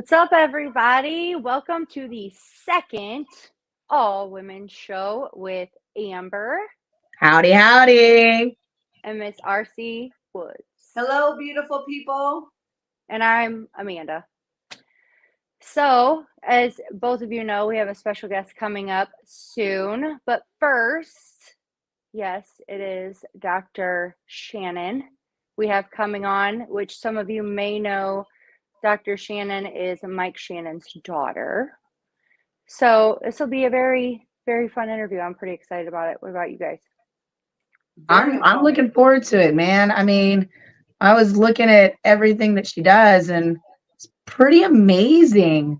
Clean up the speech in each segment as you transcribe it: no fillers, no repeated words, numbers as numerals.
What's up, everybody? Welcome to the second all women show with Amber Howdy, howdy. and Miss RC Woods. Hello, beautiful people. And I'm Amanda. So, as both of you know, we have a special guest coming up soon. But first, yes, it is Dr. Shannon we have coming on, which some of you may know. Dr. Shannon is Mike Shannon's daughter. So this will be a very, very fun interview. I'm pretty excited about it. What about you guys? I'm looking forward to it, man. I mean, I was looking at everything that she does, and it's pretty amazing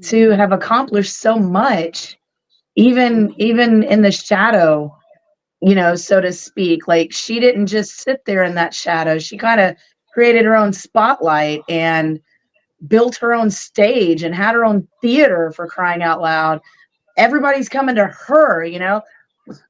to have accomplished so much, even in the shadow, so to speak. Like, she didn't just sit there in that shadow. She kind of created her own spotlight and built her own stage and had her own theater, for crying out loud. Everybody's coming to her.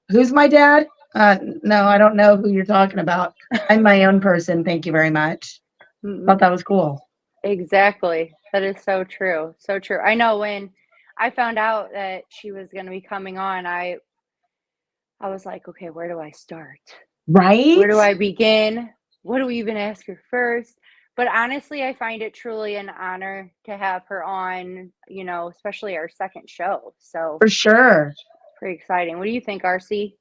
Who's my dad? No, I don't know who you're talking about. I'm my own person. Thank you very much. Thought that was cool. Exactly. That is so true. So true. I know when I found out that she was going to be coming on, I was like, okay, where do I start? Right? Where do I begin? What do we even ask her first? But honestly, I find it truly an honor to have her on, especially our second show. So for sure. Pretty exciting. What do you think, RC?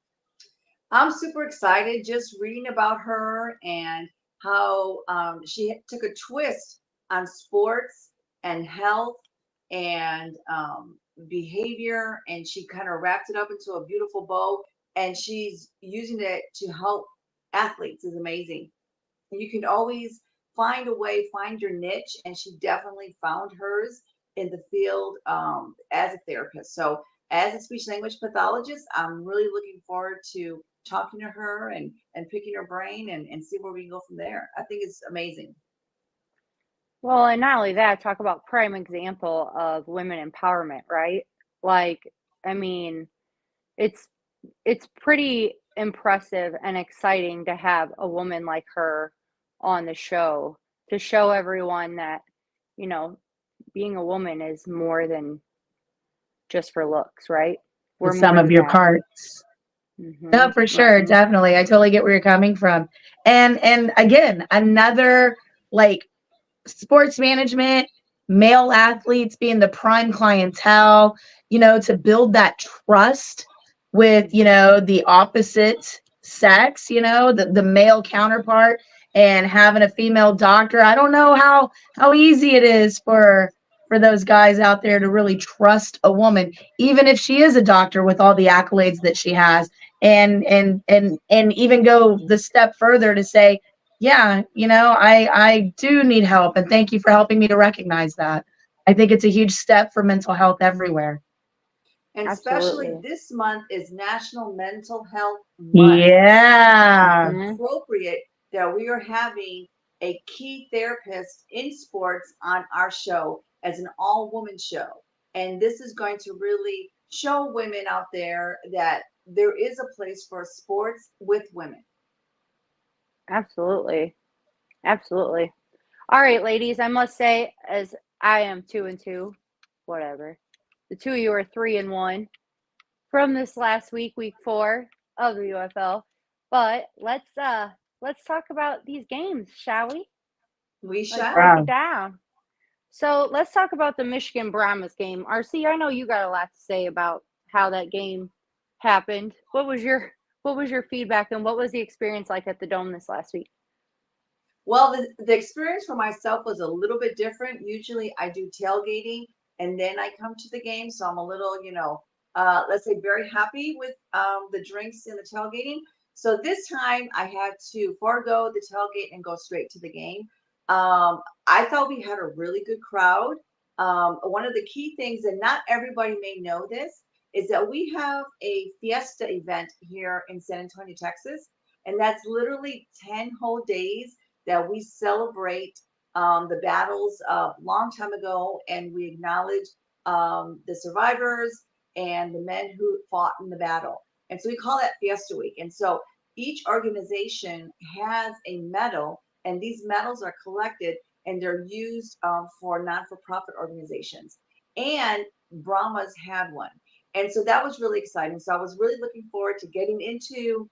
I'm super excited just reading about her and how she took a twist on sports and health and behavior, and she kind of wrapped it up into a beautiful bow, and she's using it to help athletes. Is amazing. You can always find a way, find your niche, and she definitely found hers in the field as a therapist. So as a speech language pathologist, I'm really looking forward to talking to her and picking her brain and see where we can go from there. I think it's amazing. Well, and not only that, talk about prime example of women empowerment, right? Like, I mean, it's pretty impressive and exciting to have a woman like her on the show to show everyone that, being a woman is more than just for looks, right? We're some of your parts. No, for sure. Definitely. I totally get where you're coming from. And again, another like sports management, male athletes being the prime clientele, to build that trust with, the opposite sex, the male counterpart, and having a female doctor. I don't know how easy it is for those guys out there to really trust a woman, even if she is a doctor with all the accolades that she has, and even go the step further to say, yeah, I do need help, and thank you for helping me to recognize that. I think it's a huge step for mental health everywhere. And Absolutely. especially this month is National Mental Health Month. Yeah. It's appropriate that we are having a key therapist in sports on our show as an all-woman show. And this is going to really show women out there that there is a place for sports with women. Absolutely. Absolutely. All right, ladies, I must say, as I am 2-2, whatever. The two of you are 3-1 from this last week, week 4 of the UFL. But let's talk about these games, shall we? We shall. Let's break it down. So let's talk about the Michigan Brahmas game. RC, I know you got a lot to say about how that game happened. What was your feedback, and what was the experience like at the Dome this last week? Well, the experience for myself was a little bit different. Usually I do tailgating and then I come to the game. So I'm a little, let's say very happy with the drinks and the tailgating. So this time I had to forego the tailgate and go straight to the game. I thought we had a really good crowd. One of the key things, and not everybody may know this, is that we have a fiesta event here in San Antonio, Texas. And that's literally 10 whole days that we celebrate the battles of long time ago, and we acknowledge the survivors and the men who fought in the battle. And so we call that Fiesta Week. And so each organization has a medal, and these medals are collected and they're used for non-for-profit organizations. And Brahmas had one. And so that was really exciting. So I was really looking forward to getting into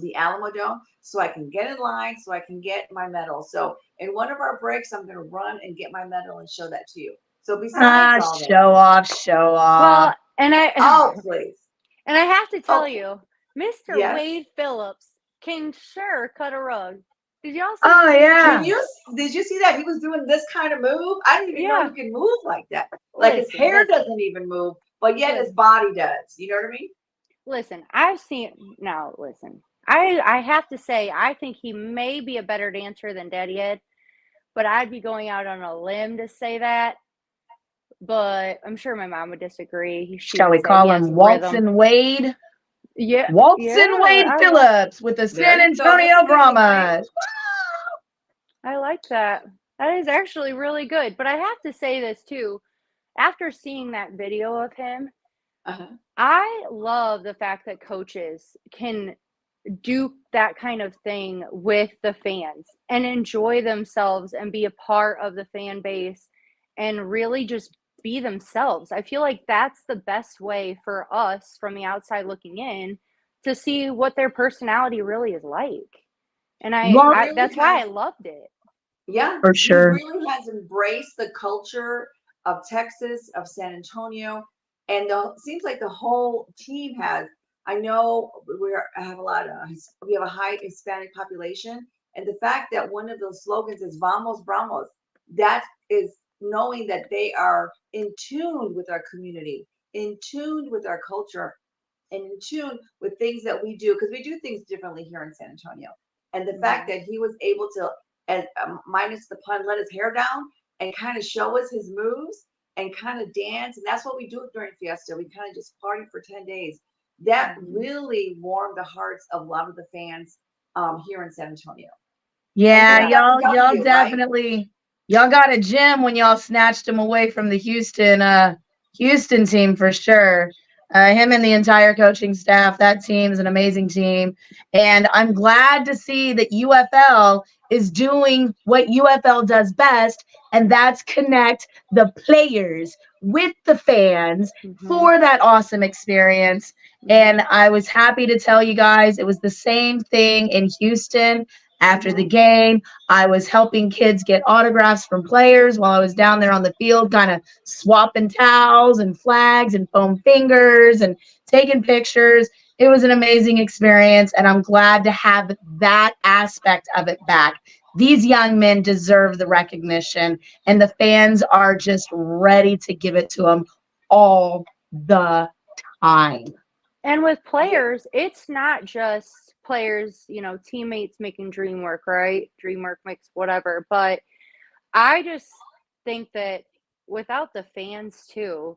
the Alamo Dome so I can get in line, so I can get my medal. So in one of our breaks, I'm going to run and get my medal and show that to you. So besides all that, show off, show off. Well, and oh, please. And I have to tell Oh, you, Mr. yes. Wade Phillips can sure cut a rug. Did y'all see Oh that? yeah. Did you see that? He was doing this kind of move. I didn't even know Yeah. he could move like that. Like his hair doesn't even move, but yet his body does. You know what I mean? Listen, I've seen now. Listen, I have to say, I think he may be a better dancer than Daddy Ed, but I'd be going out on a limb to say that. But I'm sure my mom would disagree. Shall we call him Waltzin' Wade? Yeah, Waltzin' Wade Phillips with the San Antonio Brahmas. I like that. That is actually really good. But I have to say this too. After seeing that video of him, I love the fact that coaches can do that kind of thing with the fans and enjoy themselves and be a part of the fan base and really just be themselves. I feel like that's the best way for us from the outside looking in to see what their personality really is like. And that's why I loved it. Yeah, for sure. He really has embraced the culture of Texas, of San Antonio, and it seems like the whole team has. I know we have a high Hispanic population, and the fact that one of those slogans is "Vamos Bramos," that is knowing that they are in tune with our community, in tune with our culture, and in tune with things that we do, because we do things differently here in San Antonio. And the fact that he was able to, as minus the pun, let his hair down and kind of show us his moves and kind of dance. And that's what we do during Fiesta. We kind of just party for 10 days. That really warmed the hearts of a lot of the fans here in San Antonio. Yeah, y'all definitely, right? Y'all got a gem when y'all snatched him away from the Houston team for sure. Him and the entire coaching staff, that team is an amazing team. And I'm glad to see that UFL is doing what UFL does best, and that's connect the players with the fans for that awesome experience. And I was happy to tell you guys it was the same thing in Houston. After the game, I was helping kids get autographs from players while I was down there on the field, kind of swapping towels and flags and foam fingers and taking pictures. It was an amazing experience, and I'm glad to have that aspect of it back. These young men deserve the recognition, and the fans are just ready to give it to them all the time. And with players, it's not just players, teammates making dream work, right? Dream work makes whatever. But I just think that without the fans too,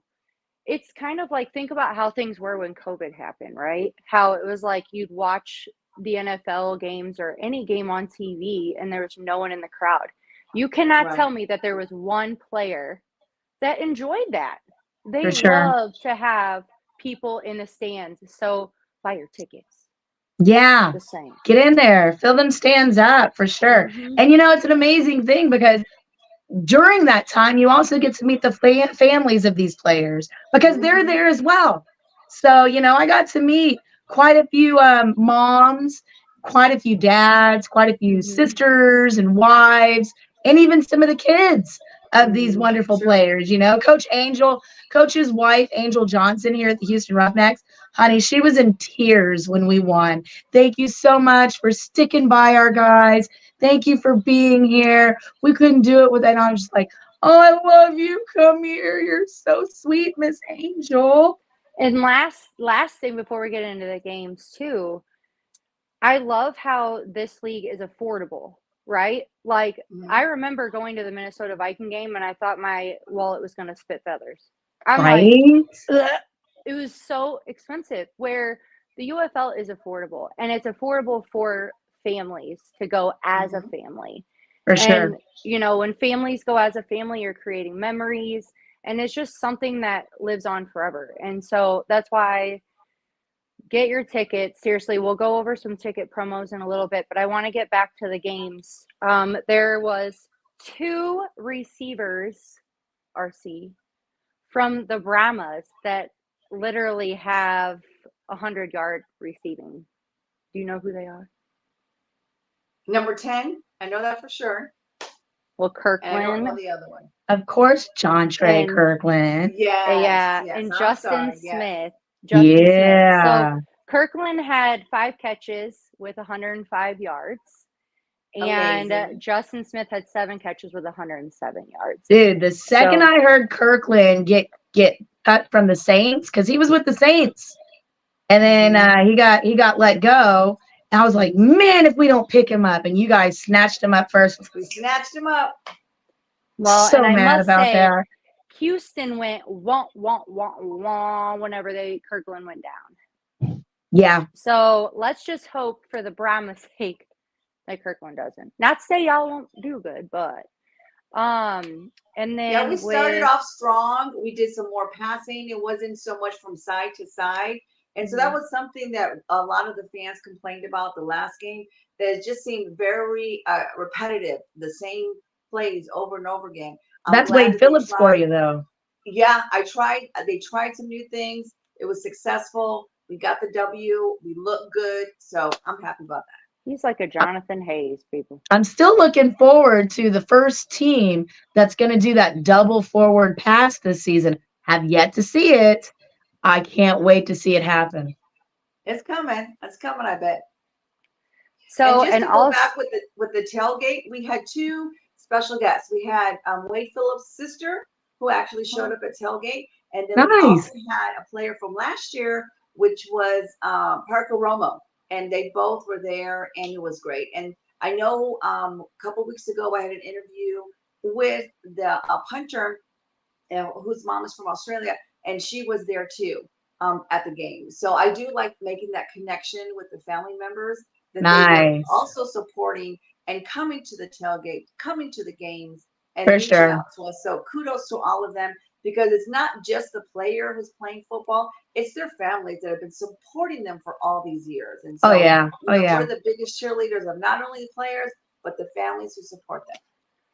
it's kind of like, think about how things were when COVID happened, right? How it was like you'd watch the NFL games or any game on TV and there was no one in the crowd. You cannot tell me that there was one player that enjoyed that. They love to have people in the stands. So buy your tickets. Yeah. Get in there. Fill them stands up for sure. And it's an amazing thing because during that time, you also get to meet the families of these players because they're there as well. So, I got to meet quite a few moms, quite a few dads, quite a few sisters and wives, and even some of the kids of these wonderful players. Coach's wife, Angel Johnson, here at the Houston Roughnecks, honey, she was in tears when we won. Thank you so much for sticking by our guys. Thank you for being here. We couldn't do it without. I was just like, oh, I love you. Come here. You're so sweet, Miss Angel. And last thing before we get into the games too, I love how this league is affordable, right? Like I remember going to the Minnesota Viking game and I thought my wallet was going to spit feathers. I'm like, ugh. It was so expensive, where the UFL is affordable, and it's affordable for families to go as a family. For sure. And, when families go as a family, you're creating memories, and it's just something that lives on forever. And so that's why get your tickets. Seriously, we'll go over some ticket promos in a little bit, but I want to get back to the games. There was 2 receivers, RC, from the Brahmas that literally have 100-yard receiving. Do you know who they are? Number 10, I know that for sure. Well, And I don't know Kirkland the other one. Of course, John Trey and Kirkland. Yes, yes. and I'm Justin sorry. Yes. Smith. Justin Smith. Yeah. So Kirkland had 5 catches with 105 yards. And Amazing. Justin Smith had 7 catches with 107 yards. Dude, the second So- I heard Kirkland get cut from the Saints, because he was with the Saints, and then he got let go, and I was like, man, if we don't pick him up, and you guys snatched him up first. We snatched him up. Well, So and I mad must about say, that. Houston went wah, wah, wah, wah whenever Kirkland went down. Yeah. So let's just hope for the Brahma's sake that Kirkland doesn't. Not to say y'all won't do good, but and then we started off strong. We did some more passing. It wasn't so much from side to side. And so that was something that a lot of the fans complained about the last game, that it just seemed very repetitive, the same plays over and over again. That's Wade Phillips for you, though. Yeah, they tried some new things. It was successful. We got the W. We look good. So I'm happy about that. He's like a Jonathan Hayes, people. I'm still looking forward to the first team that's going to do that double forward pass this season. Have yet to see it. I can't wait to see it happen. It's coming. It's coming, I bet. So, and just to go back with the tailgate, we had 2 special guests. We had Wade Phillips' sister, who actually showed up at tailgate, and then we also had a player from last year, which was Parker Romo, and they both were there, and it was great. And I know a couple weeks ago I had an interview with the punter, whose mom is from Australia, and she was there too at the game. So I do like making that connection with the family members, that they were also supporting and coming to the tailgate, coming to the games, and reaching out to us. So kudos to all of them, because it's not just the player who's playing football, it's their families that have been supporting them for all these years. And so we're the biggest cheerleaders of not only the players, but the families who support them.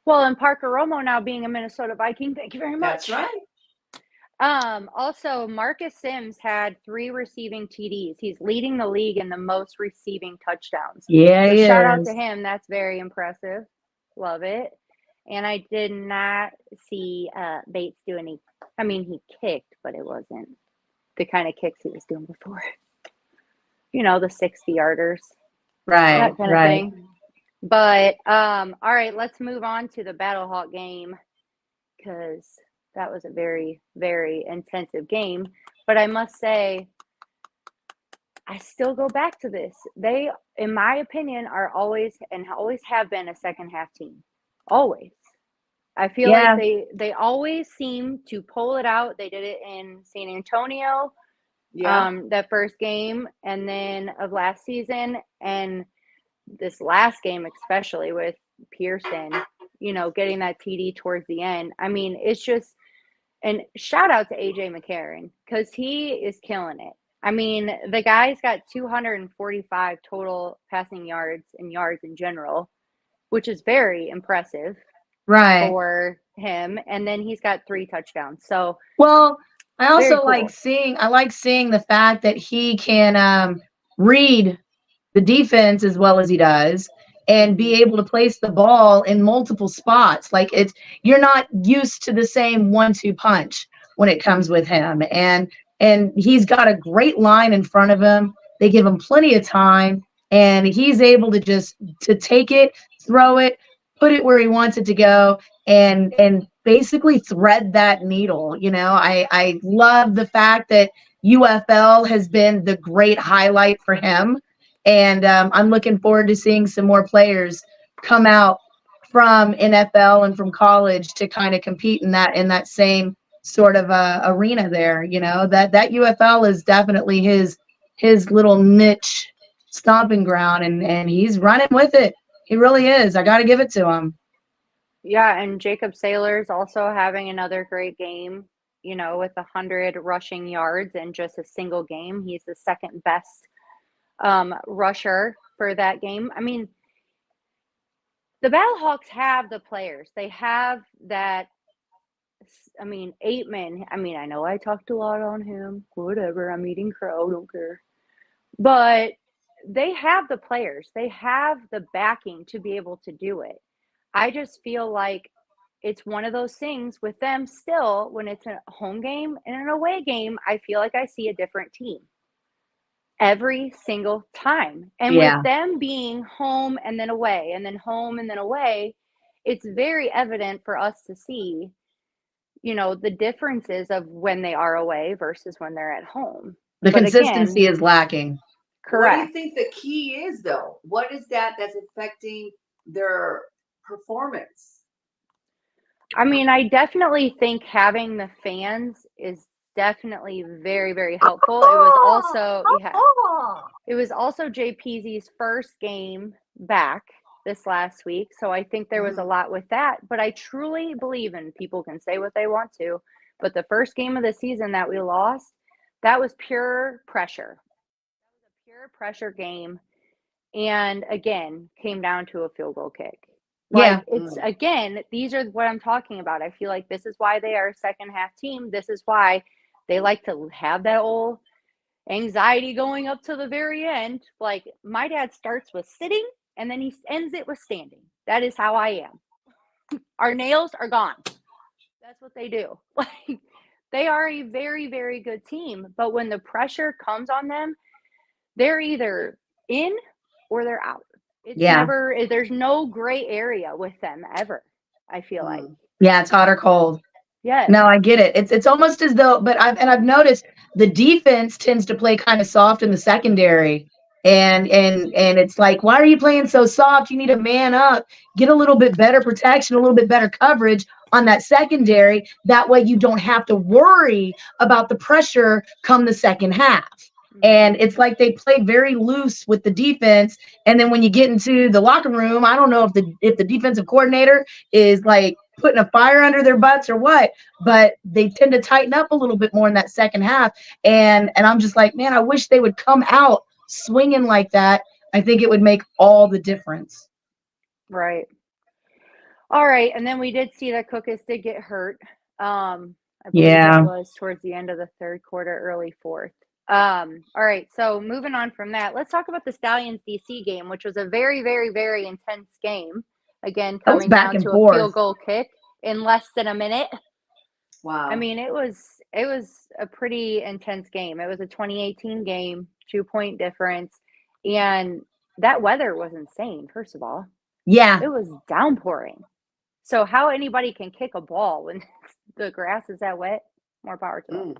Well, and Parker Romo now being a Minnesota Viking, thank you very much. That's right. Also, Marcus Sims had 3 receiving TDs. He's leading the league in the most receiving touchdowns. Yeah, so shout out to him. That's very impressive. Love it. And I did not see Bates do any. I mean, he kicked, but it wasn't the kind of kicks he was doing before. You know, the 60-yarders. Right, that kind of thing. But, all right, let's move on to the Battlehawk game, because that was a very, very intensive game. But I must say, I still go back to this. They, in my opinion, are always and always have been a second half team. Always. I feel like they always seem to pull it out. They did it in San Antonio, that first game, and then of last season, and this last game, especially with Pearson, getting that TD towards the end. I mean, it's just, and shout out to AJ McCarron, because he is killing it. I mean, the guy's got 245 total passing yards and yards in general, which is very impressive for him. And then he's got 3 touchdowns. So, well, I also like seeing the fact that he can read the defense as well as he does, and be able to place the ball in multiple spots. Like, you're not used to the same 1-2 punch when it comes with him. And he's got a great line in front of him. They give him plenty of time, and he's able to take it, throw it, put it where he wants it to go, and basically thread that needle. I love the fact that UFL has been the great highlight for him. And I'm looking forward to seeing some more players come out from NFL and from college to kind of compete in that same sort of arena there. That UFL is definitely his little niche stomping ground, and he's running with it. He really is. I got to give it to him. Yeah, and Jacob Saylor's also having another great game, with 100 rushing yards in just a single game. He's the second best rusher for that game. I mean, the Battlehawks have the players. They have that. I mean, Aitman. I mean, I know I talked a lot on him. Whatever. I'm eating crow. Don't care. But they have the players. They have the backing to be able to do it. I just feel like it's one of those things with them still, when it's a home game and an away game, I feel like I see a different team every single time. And Yeah. with them being home and then away and then home and then away, it's very evident for us to see, the differences of when they are away versus when they're at home. The But consistency again, is lacking. correct. What do you think the key is, though? What is that's affecting their performance? I mean, I definitely think having the fans is definitely very, very helpful. It was also JPZ's first game back this last week. So I think there was a lot with that. But I truly believe, and people can say what they want to, but the first game of the season that we lost, that was pure pressure. That was a pure pressure game. And again, came down to a field goal kick. It's again, these are what I'm talking about. I feel like this is why they are a second half team. This is why they like to have that old anxiety going up to the very end. Like, my dad starts with sitting and then he ends it with standing. That is how I am. Our nails are gone. That's what they do. Like, they are a very, very good team. But when the pressure comes on them, they're either in or they're out. It's never, there's no gray area with them ever, I feel like. Yeah, it's hot or cold. Yes. No, I get it. It's almost as though, but I've noticed the defense tends to play kind of soft in the secondary. And it's like, why are you playing so soft? You need to man up, get a little bit better protection, a little bit better coverage on that secondary. That way you don't have to worry about the pressure come the second half. And it's like they play very loose with the defense. And then when you get into the locker room, I don't know if the defensive coordinator is like putting a fire under their butts or what, but they tend to tighten up a little bit more in that second half. And I'm just like, man, I wish they would come out swinging like that. I think it would make all the difference. Right. All right. And then we did see that Cookus did get hurt. I believe it was towards the end of the third quarter, early fourth. All right. So moving on from that, let's talk about the Stallions DC game, which was a very, very, very intense game. Again, coming down to a field goal kick in less than a minute. Wow. I mean, it was a pretty intense game. It was a 2018 game, 2-point difference. And that weather was insane, first of all. Yeah. It was downpouring. So how anybody can kick a ball when the grass is that wet, more power to them.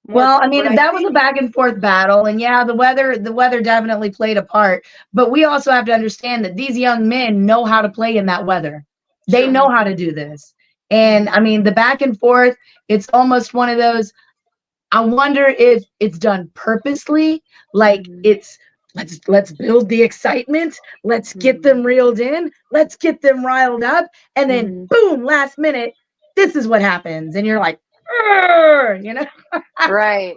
Well, I mean, that was a back and forth battle. And yeah, the weather definitely played a part. But we also have to understand that these young men know how to play in that weather. They know how to do this. And I mean, the back and forth, it's almost one of those, I wonder if it's done purposely. Like it's, let's build the excitement. Let's get them reeled in. Let's get them riled up. And then boom, last minute, this is what happens. And you're like, you know? Right.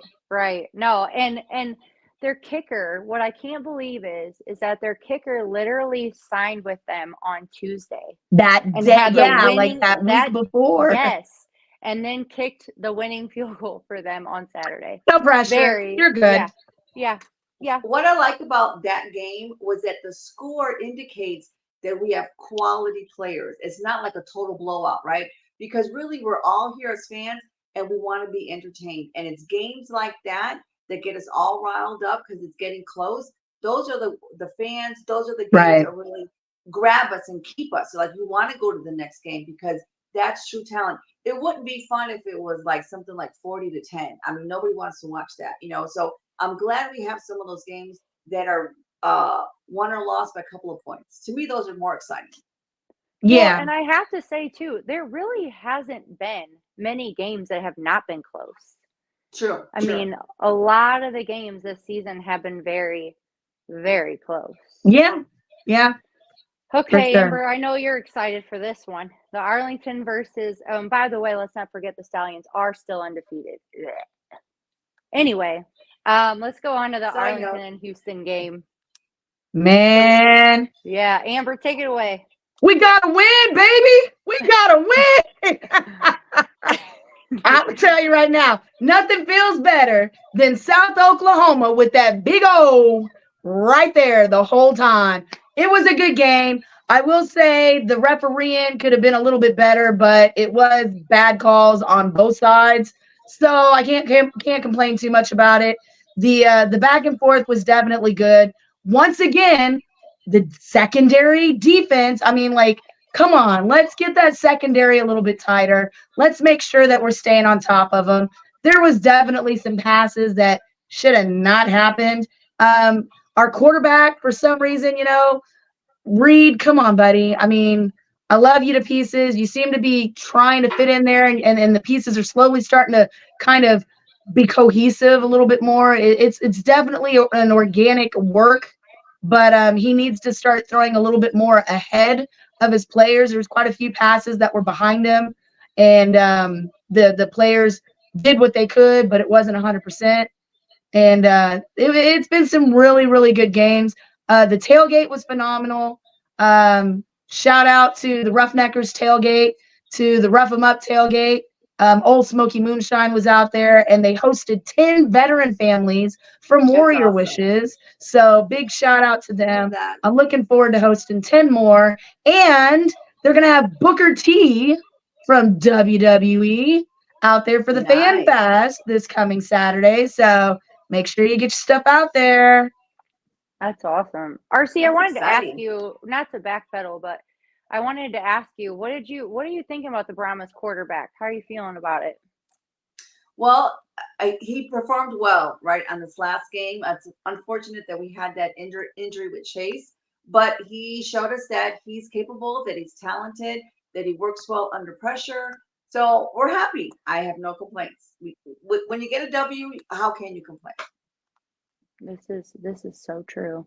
No, and their kicker, what I can't believe is that their kicker literally signed with them on Tuesday. That day, like that week before. Yes. And then kicked the winning field goal for them on Saturday. No pressure. You're good. Yeah. What I like about that game was that the score indicates that we have quality players. It's not like a total blowout, right? Because really we're all here as fans and we want to be entertained. And it's games like that get us all riled up because it's getting close. Those are the fans, those are the games that really grab us and keep us. So like you want to go to the next game because that's true talent. It wouldn't be fun if it was like something like 40-10. I mean, nobody wants to watch that, So I'm glad we have some of those games that are won or lost by a couple of points. To me, those are more exciting. Yeah. Well, and I have to say, too, there really hasn't been many games that have not been close. True. I mean, a lot of the games this season have been very, very close. Yeah. Okay, sure. Amber, I know you're excited for this one. The Arlington versus, by the way, let's not forget the Stallions are still undefeated. Anyway, let's go on to the Arlington and Houston game. Man. Yeah, Amber, take it away. We gotta win, baby. We gotta win. I'm gonna tell you right now, nothing feels better than South Oklahoma with that big O right there the whole time. It was a good game. I will say the refereeing could have been a little bit better, but it was bad calls on both sides. So I can't complain too much about it. The back and forth was definitely good. Once again, the secondary defense, I mean, like, come on, let's get that secondary a little bit tighter. Let's make sure that we're staying on top of them. There was definitely some passes that should have not happened. Our quarterback, for some reason, Reed, come on, buddy. I mean, I love you to pieces. You seem to be trying to fit in there, and the pieces are slowly starting to kind of be cohesive a little bit more. It's definitely an organic work, but he needs to start throwing a little bit more ahead of his players. There's quite a few passes that were behind him, and the players did what they could, but it wasn't 100%. And it's been some really, really good games. The tailgate was phenomenal. Shout out to the Roughneckers tailgate, to the Rough 'em Up tailgate. Old Smoky Moonshine was out there, and they hosted 10 veteran families from Warrior awesome. Wishes. So big shout out to them. That. I'm looking forward to hosting 10 more. And they're going to have Booker T from WWE out there for the Fan Nice. Fest this coming Saturday. So make sure you get your stuff out there. That's awesome. RC, I wanted exciting. to ask you, not to backpedal, but I wanted to ask you, what are you thinking about the Brahmas quarterback? How are you feeling about it? Well, he performed well, right, on this last game. It's unfortunate that we had that injury with Chase, but he showed us that he's capable, that he's talented, that he works well under pressure. So we're happy. I have no complaints. When you get a W, how can you complain? This is so true.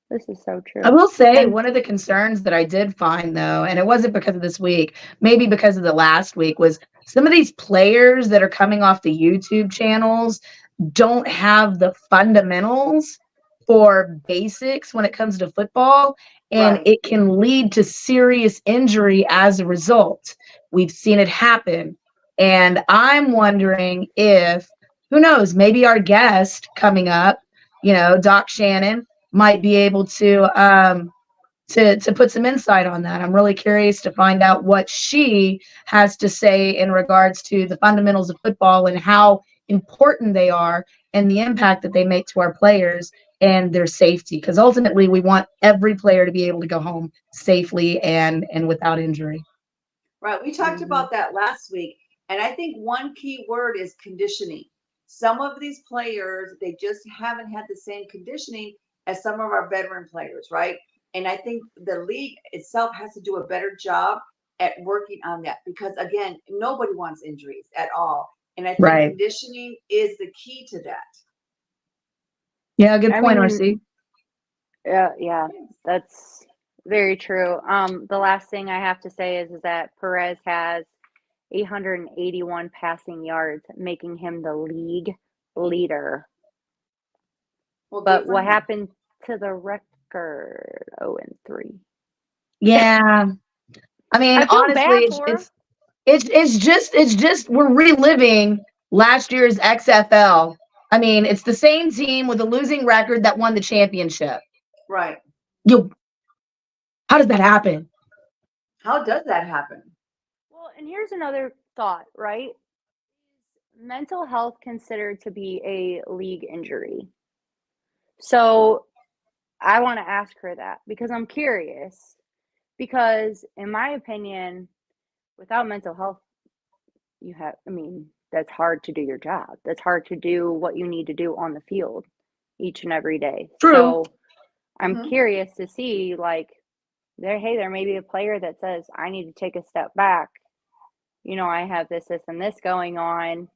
This is so true. I will say one of the concerns that I did find, though, and it wasn't because of this week, maybe because of the last week, was some of these players that are coming off the YouTube channels don't have the fundamentals for basics when it comes to football, and Right. it can lead to serious injury as a result. We've seen it happen. And I'm wondering if, who knows, maybe our guest coming up, Doc Shannon, might be able to put some insight on that. I'm really curious to find out what she has to say in regards to the fundamentals of football and how important they are and the impact that they make to our players and their safety. Because ultimately, we want every player to be able to go home safely and without injury. Right. We talked about that last week. And I think one key word is conditioning. Some of these players, they just haven't had the same conditioning as some of our veteran players, right? And I think the league itself has to do a better job at working on that because, again, nobody wants injuries at all. And I think conditioning is the key to that. Yeah, good point, RC. Yeah, that's very true. The last thing I have to say is that Perez has 881 passing yards, making him the league leader. Well, but what happened to the record? 0-3. Yeah, I mean, honestly, it's just we're reliving last year's XFL. I mean, it's the same team with a losing record that won the championship. Right. How does that happen? How does that happen? Well, and here's another thought, right? Is mental health considered to be a league injury? So I want to ask her that because I'm curious. Because in my opinion, without mental health, that's hard to do your job. That's hard to do what you need to do on the field each and every day. True. So I'm curious to see, there may be a player that says, I need to take a step back. I have this, and this going on.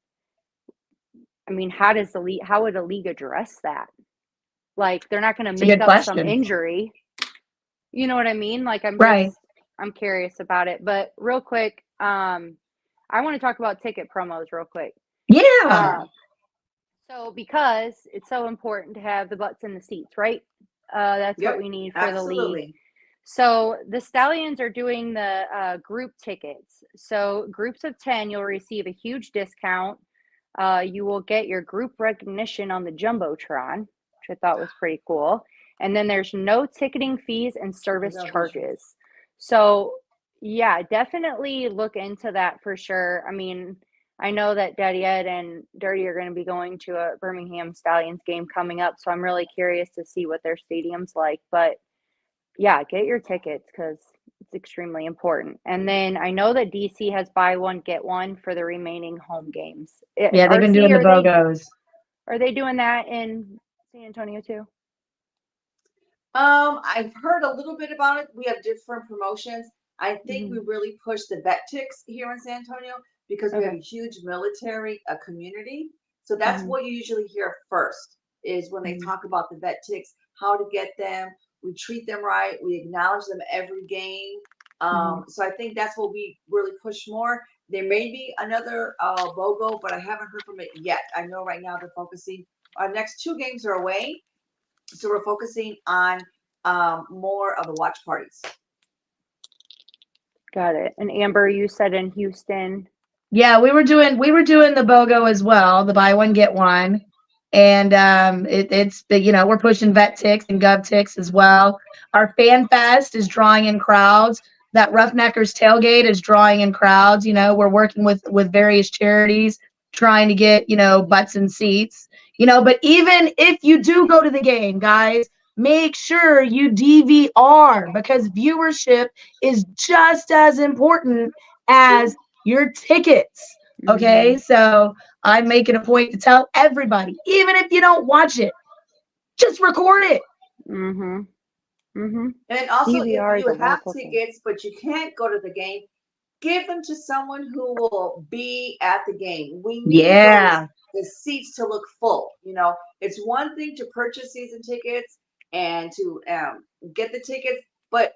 I mean, how would a league address that? They're not going to make up some injury. You know what I mean? I'm curious about it. But real quick, I want to talk about ticket promos real quick. Yeah. So because it's so important to have the butts in the seats, right? That's what we need for the league. Absolutely. So the Stallions are doing the group tickets. So groups of 10, you'll receive a huge discount. You will get your group recognition on the Jumbotron, which I thought was pretty cool. And then there's no ticketing fees and service charges. So yeah, definitely look into that for sure. I mean, I know that Daddy Ed and Dirty are going to be going to a Birmingham Stallions game coming up, so I'm really curious to see what their stadium's like. But yeah, get your tickets because it's extremely important. And then I know that DC has buy one, get one for the remaining home games. Yeah, they've been doing the BOGOs. Are they doing that in San Antonio too? I've heard a little bit about it. We have different promotions. I think we really push the vet ticks here in San Antonio because we have a huge military community. So that's what you usually hear first is when they talk about the vet ticks, how to get them. We treat them right. We acknowledge them every game. So I think that's what we really push more. There may be another BOGO, but I haven't heard from it yet. I know right now they're focusing. Our next 2 games are away. So we're focusing on more of the watch parties. Got it. And Amber, you said in Houston. Yeah, we were doing the BOGO as well, the buy one get one, and it's we're pushing vet ticks and gov ticks as well. Our fan fest is drawing in crowds. That Roughneckers tailgate is drawing in crowds. We're working with various charities trying to get butts and seats. But even if you do go to the game, guys, make sure you DVR because viewership is just as important as your tickets. Okay, so I'm making a point to tell everybody, even if you don't watch it, just record it. And also, if you have tickets but you can't go to the game, give them to someone who will be at the game. We need the seats to look full. It's one thing to purchase season tickets and to get the tickets, but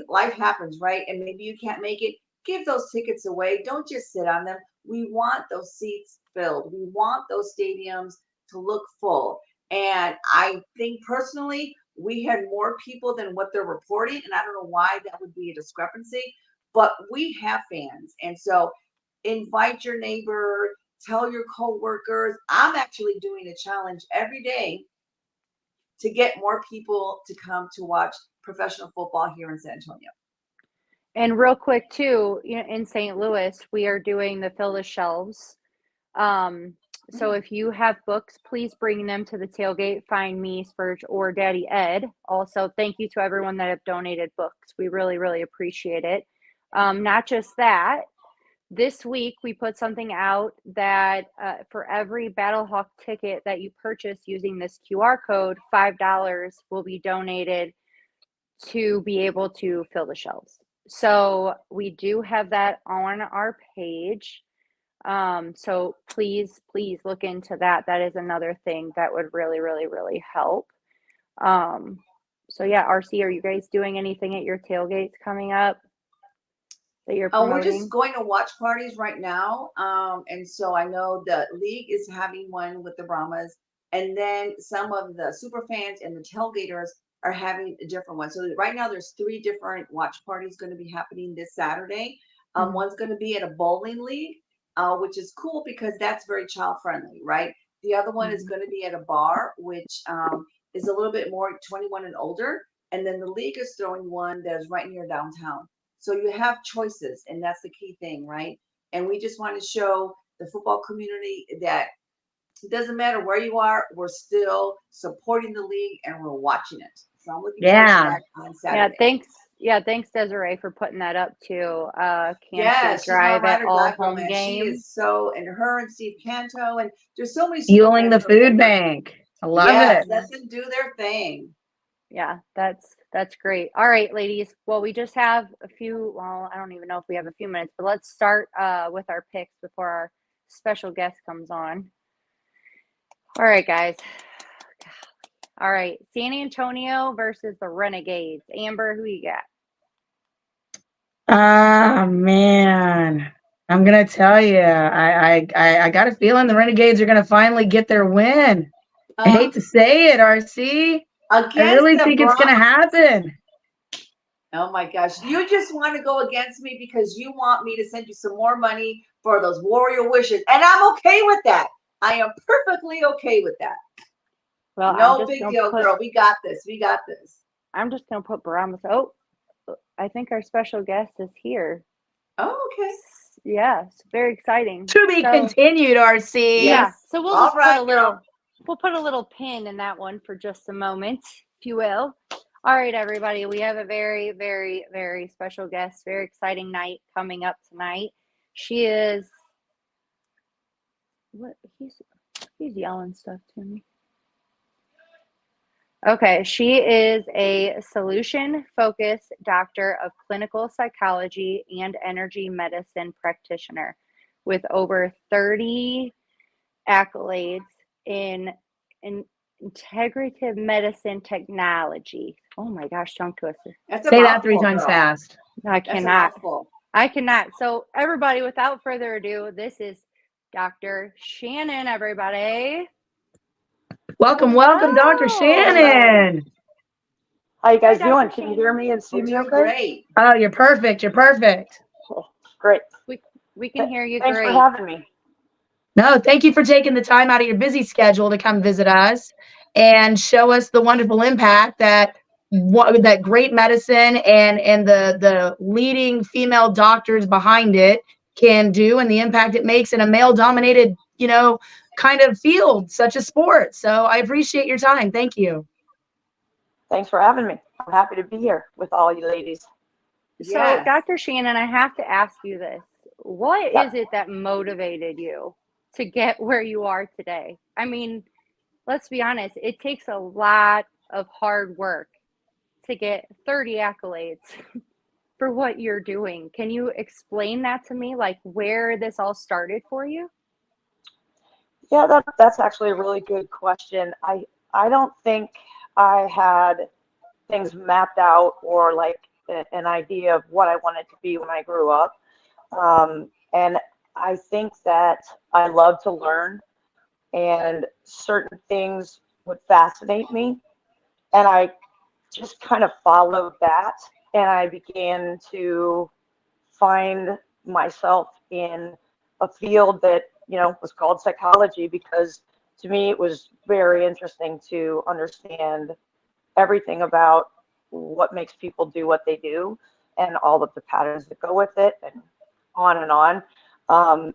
life happens, right? And maybe you can't make it. Give those tickets away. Don't just sit on them. We want those seats filled. We want those stadiums to look full. And I think personally, we had more people than what they're reporting. And I don't know why that would be a discrepancy, but we have fans. And so invite your neighbor, tell your coworkers. I'm actually doing a challenge every day to get more people to come to watch professional football here in San Antonio. And real quick too, in St. Louis, we are doing the fill the shelves. So if you have books, please bring them to the tailgate. Find me, Spurge, or Daddy Ed. Also, thank you to everyone that have donated books. We really, really appreciate it. Not just that, this week we put something out that for every Battlehawk ticket that you purchase using this QR code, $5 will be donated to be able to fill the shelves. So we do have that on our page. So please look into that. That is another thing that would really, really, really help. So yeah, RC, are you guys doing anything at your tailgates coming up that you're promoting? We're just going to watch parties right now. And so I know the league is having one with the Brahmas, and then some of the super fans and the tailgaters are having a different one. So right now there's 3 different watch parties going to be happening this Saturday. One's going to be at a bowling league, which is cool because that's very child friendly, right? The other one is going to be at a bar, which is a little bit more 21 and older. And then the league is throwing one that is right near downtown. So you have choices, and that's the key thing, right? And we just want to show the football community that it doesn't matter where you are, we're still supporting the league and we're watching it. So I'm looking forward to that on Saturday. Thanks Desiree for putting that up too. Yes, drive at all home games. She is so, and her and Steve Canto, and there's so many fueling the food bank. I love it. Let them do their thing. Yeah, that's great. All right, ladies. Well, we just have a few. Well, I don't even know if we have a few minutes, but let's start with our picks before our special guest comes on. All right, guys. All right, San Antonio versus the Renegades. Amber, who you got? Man, I'm gonna tell you, I got a feeling the Renegades are gonna finally get their win. I hate to say it, RC. I Against really the think it's going to happen. Oh my gosh. You just want to go against me because you want me to send you some more money for those warrior wishes. And I'm okay with that. I am perfectly okay with that. Well, No big deal, girl. We got this. We got this. I'm just going to put Baramas. Oh, I think our special guest is here. Oh, okay. Yeah, it's very exciting. To be continued, RC. Yeah. So we'll just put a little pin in that one for just a moment, if you will. All right, everybody. We have a very, very, very special guest. Very exciting night coming up tonight. She is what he's yelling stuff to me. Okay, she is a solution-focused doctor of clinical psychology and energy medicine practitioner with over 30 accolades in integrative medicine technology. Oh my gosh, tongue twister. Say that 3 times fast. I cannot. I cannot. So everybody, without further ado, this is Dr. Shannon, everybody. Welcome, Dr. Shannon. How you guys doing? Can you hear me and see me okay? Great. Oh, you're perfect. Oh, great. We can hear you Thanks great. for having me. No, thank you for taking the time out of your busy schedule to come visit us and show us the wonderful impact that great medicine and the leading female doctors behind it can do, and the impact it makes in a male-dominated, kind of field such as sports. So I appreciate your time. Thank you. Thanks for having me. I'm happy to be here with all you ladies. So, Dr. Shannon, I have to ask you this. What is it that motivated you to get where you are today? I mean, let's be honest, it takes a lot of hard work to get 30 accolades for what you're doing. Can you explain that to me, like where this all started for you? Yeah, that's actually a really good question. I don't think I had things mapped out or like an idea of what I wanted to be when I grew up. And I think that I love to learn, and certain things would fascinate me. And I just kind of followed that, and I began to find myself in a field that, was called psychology, because to me it was very interesting to understand everything about what makes people do what they do and all of the patterns that go with it, and on and on.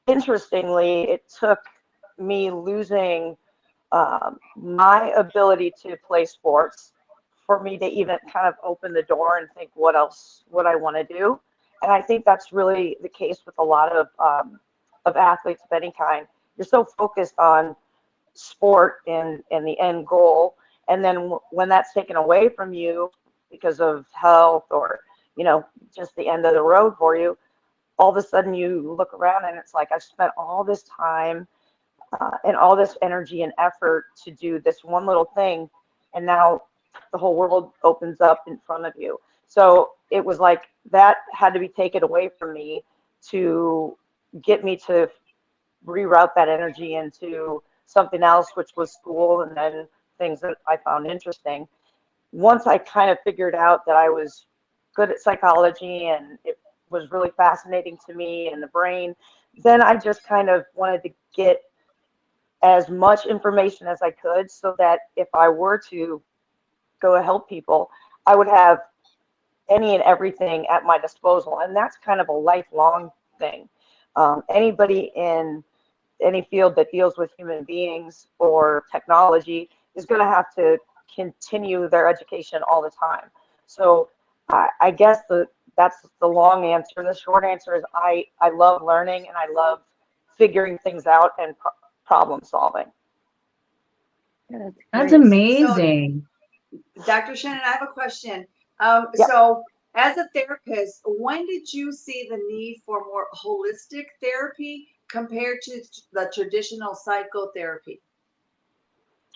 Interestingly, it took me losing my ability to play sports for me to even kind of open the door and think what else would I want to do. And I think that's really the case with a lot of athletes of any kind. You're so focused on sport and the end goal, and then when that's taken away from you because of health or just the end of the road for you, all of a sudden you look around and it's like, I've spent all this time and all this energy and effort to do this one little thing, and now the whole world opens up in front of you. So it was like that had to be taken away from me to get me to reroute that energy into something else, which was school, and then things that I found interesting. Once I kind of figured out that I was good at psychology and it was really fascinating to me and the brain, then I just kind of wanted to get as much information as I could so that if I were to go to help people, I would have any and everything at my disposal. And that's kind of a lifelong thing. Anybody in any field that deals with human beings or technology is going to have to continue their education all the time. So I guess that's the long answer. The short answer is I love learning, and I love figuring things out and problem solving. That's amazing. So, Dr. Shannon, I have a question. So as a therapist, when did you see the need for more holistic therapy compared to the traditional psychotherapy?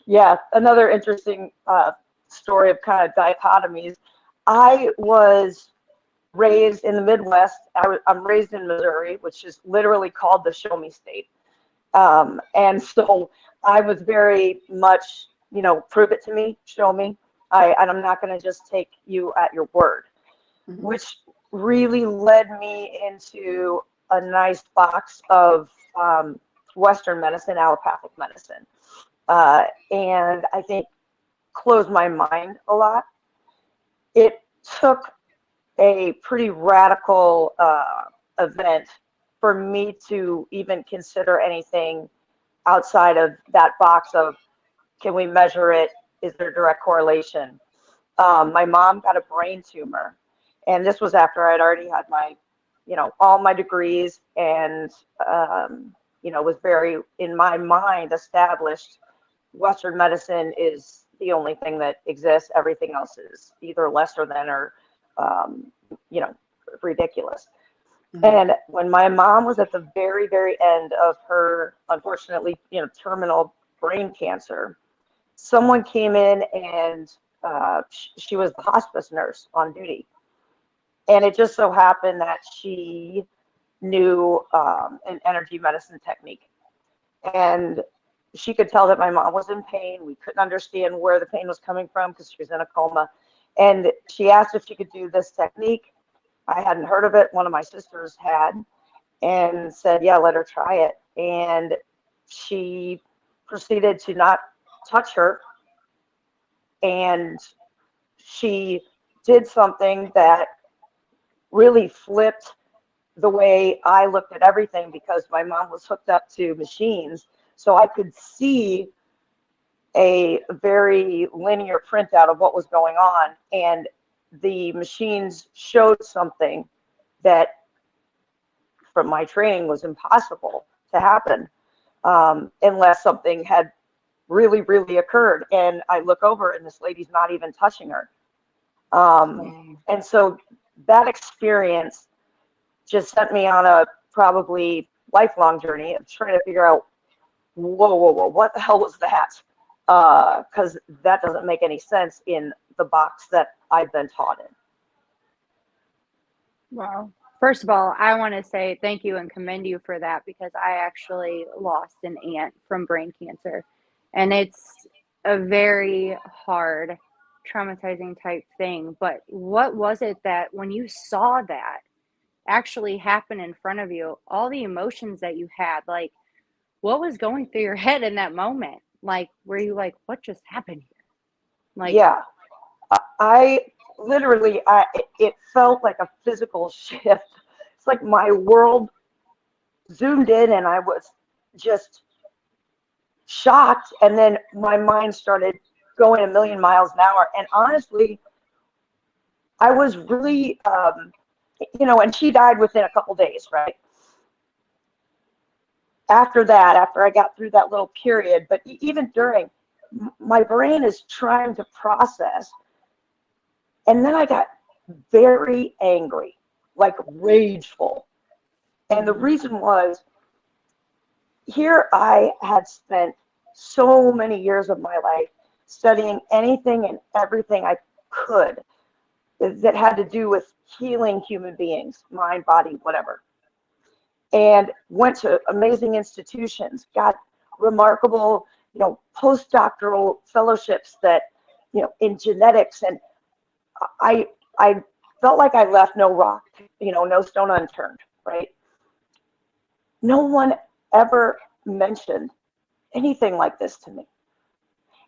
Yeah, another interesting story of kind of dichotomies. I was raised in the Midwest. I'm raised in Missouri, which is literally called the Show Me State. And so I was very much prove it to me, show me. And I'm not going to just take you at your word, which really led me into a nice box of Western medicine, allopathic medicine. And I think closed my mind a lot. It took a pretty radical event for me to even consider anything outside of that box of, can we measure it? Is there direct correlation? My mom got a brain tumor, and this was after I'd already had my, all my degrees, and, was very, in my mind, established Western medicine is the only thing that exists. Everything else is either lesser than or, ridiculous. And when my mom was at the very, very end of her, unfortunately, terminal brain cancer, someone came in and she was the hospice nurse on duty. And it just so happened that she knew an energy medicine technique. And she could tell that my mom was in pain. We couldn't understand where the pain was coming from because she was in a coma. And she asked if she could do this technique. I hadn't heard of it. One of my sisters had, and said, yeah, let her try it. And she proceeded to not touch her. And she did something that really flipped the way I looked at everything, because my mom was hooked up to machines. So I could see a very linear printout of what was going on. And the machines showed something that from my training was impossible to happen unless something had really, really occurred. And I look over and this lady's not even touching her. And so that experience just sent me on a probably lifelong journey of trying to figure out, whoa, what the hell was that? Because that doesn't make any sense in the box that I've been taught in. Wow. First of all, I want to say thank you and commend you for that, because I actually lost an aunt from brain cancer. And it's a very hard, traumatizing type thing. But what was it that when you saw that actually happen in front of you, all the emotions that you had, like, what was going through your head in that moment? Like, were you like, what just happened here? Like, yeah, I literally, it felt like a physical shift. It's like my world zoomed in and I was just shocked. And then my mind started going a million miles an hour. And honestly, I was really, and she died within a couple days, right? After that, after I got through that little period, but even during, my brain is trying to process. And then I got very angry, like rageful. And the reason was, here I had spent so many years of my life studying anything and everything I could that had to do with healing human beings, mind, body, whatever. And went to amazing institutions, got remarkable, postdoctoral fellowships that, in genetics. And I felt like I left no rock, no stone unturned, right? No one ever mentioned anything like this to me.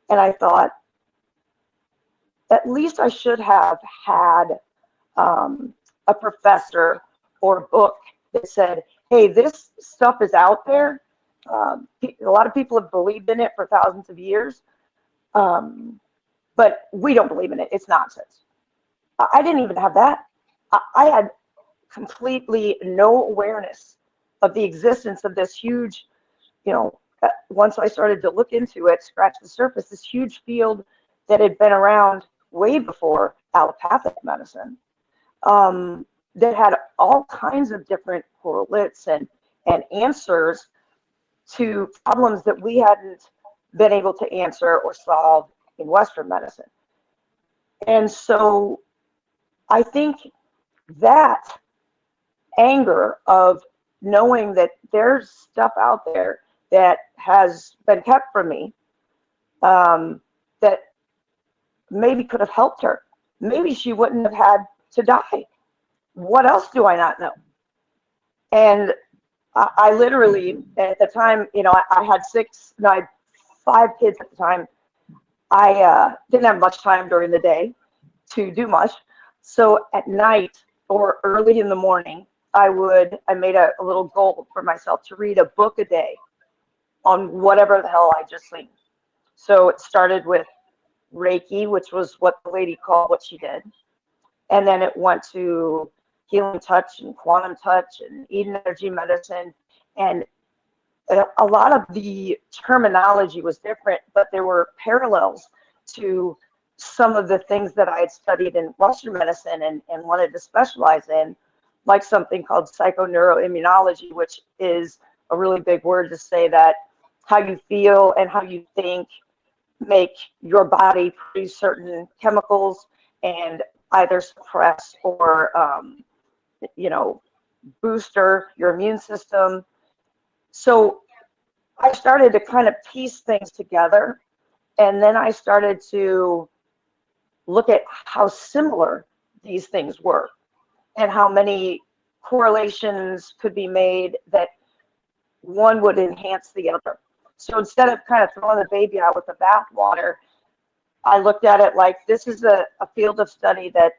And I thought, at least I should have had a professor or book that said, hey, this stuff is out there. A lot of people have believed in it for thousands of years, but we don't believe in it. It's nonsense. I didn't even have that. I had completely no awareness of the existence of this huge, once I started to look into it, scratch the surface, this huge field that had been around way before allopathic medicine, that had all kinds of different correlates and answers to problems that we hadn't been able to answer or solve in Western medicine. And so I think that anger of knowing that there's stuff out there that has been kept from me, that maybe could have helped her. Maybe she wouldn't have had to die. What else do I not know? And I literally, at the time, you know, I had I had 5 kids at the time. I didn't have much time during the day to do much. So at night or early in the morning, I made a little goal for myself to read a book a day on whatever the hell I just seen. So it started with Reiki, which was what the lady called what she did. And then it went to healing touch and quantum touch and Eden energy medicine. And a lot of the terminology was different, but there were parallels to some of the things that I had studied in Western medicine and wanted to specialize in, like something called psychoneuroimmunology, which is a really big word to say that how you feel and how you think make your body produce certain chemicals and either suppress or, you know, booster your immune system. So I started to kind of piece things together, and then I started to look at how similar these things were and how many correlations could be made that one would enhance the other. So instead of kind of throwing the baby out with the bathwater, I looked at it like this is a field of study that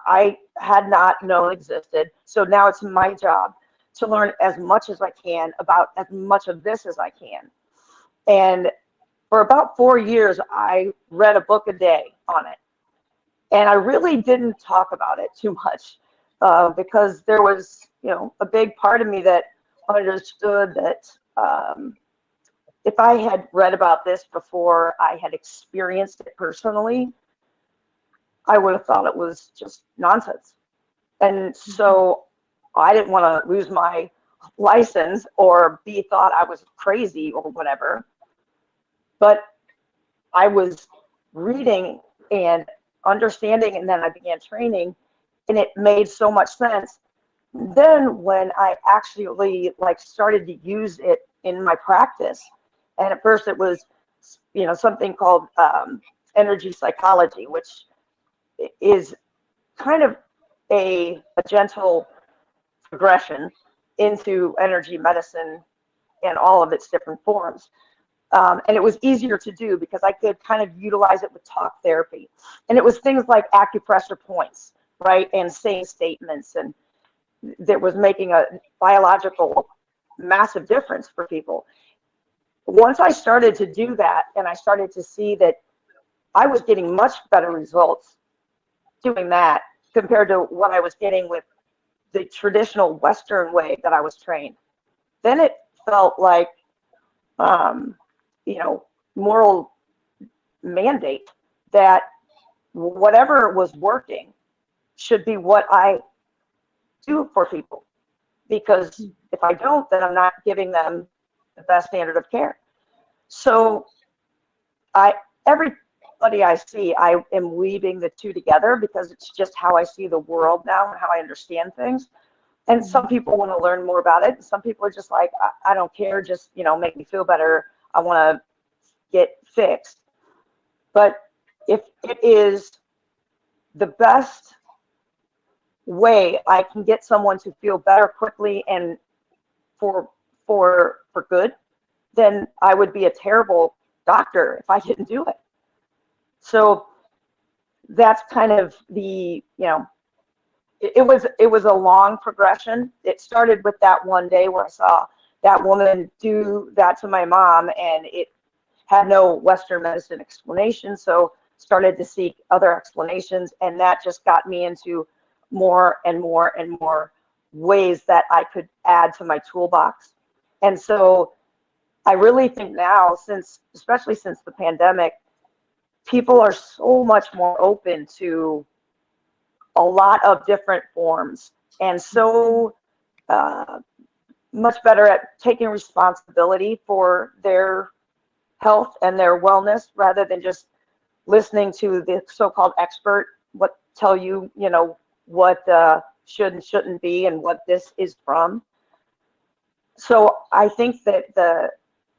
I had not known existed. So now it's my job to learn as much as I can about as much of this as I can. And for about 4 years, I read a book a day on it. And I really didn't talk about it too much because there was, you know, a big part of me that understood that if I had read about this before I had experienced it personally, I would have thought it was just nonsense. And so I didn't want to lose my license or be thought I was crazy or whatever. But I was reading and understanding, and then I began training, and it made so much sense. Then when I actually like started to use it in my practice, and at first it was, you know, something called energy psychology, which is kind of a gentle progression into energy medicine and all of its different forms. And it was easier to do because I could kind of utilize it with talk therapy. And it was things like acupressure points, right? And saying statements, and that was making a biological massive difference for people. Once I started to do that, and I started to see that I was getting much better results doing that compared to what I was getting with the traditional Western way that I was trained, then it felt like, you know, moral mandate that whatever was working should be what I do for people. Because if I don't, then I'm not giving them the best standard of care. So everybody I see, I am weaving the two together because it's just how I see the world now and how I understand things. And some people want to learn more about it. Some people are just like, I don't care, just, you know, make me feel better. I want to get fixed. But if it is the best way I can get someone to feel better quickly and for good, then I would be a terrible doctor if I didn't do it. So that's kind of the, you know, it was a long progression. It started with that one day where I saw that woman do that to my mom, and it had no Western medicine explanation. So started to seek other explanations, and that just got me into more and more and more ways that I could add to my toolbox. And so I really think now, especially since the pandemic, people are so much more open to a lot of different forms, and so much better at taking responsibility for their health and their wellness rather than just listening to the so-called expert tell you, you know, what should and shouldn't be and what this is from. So I think that the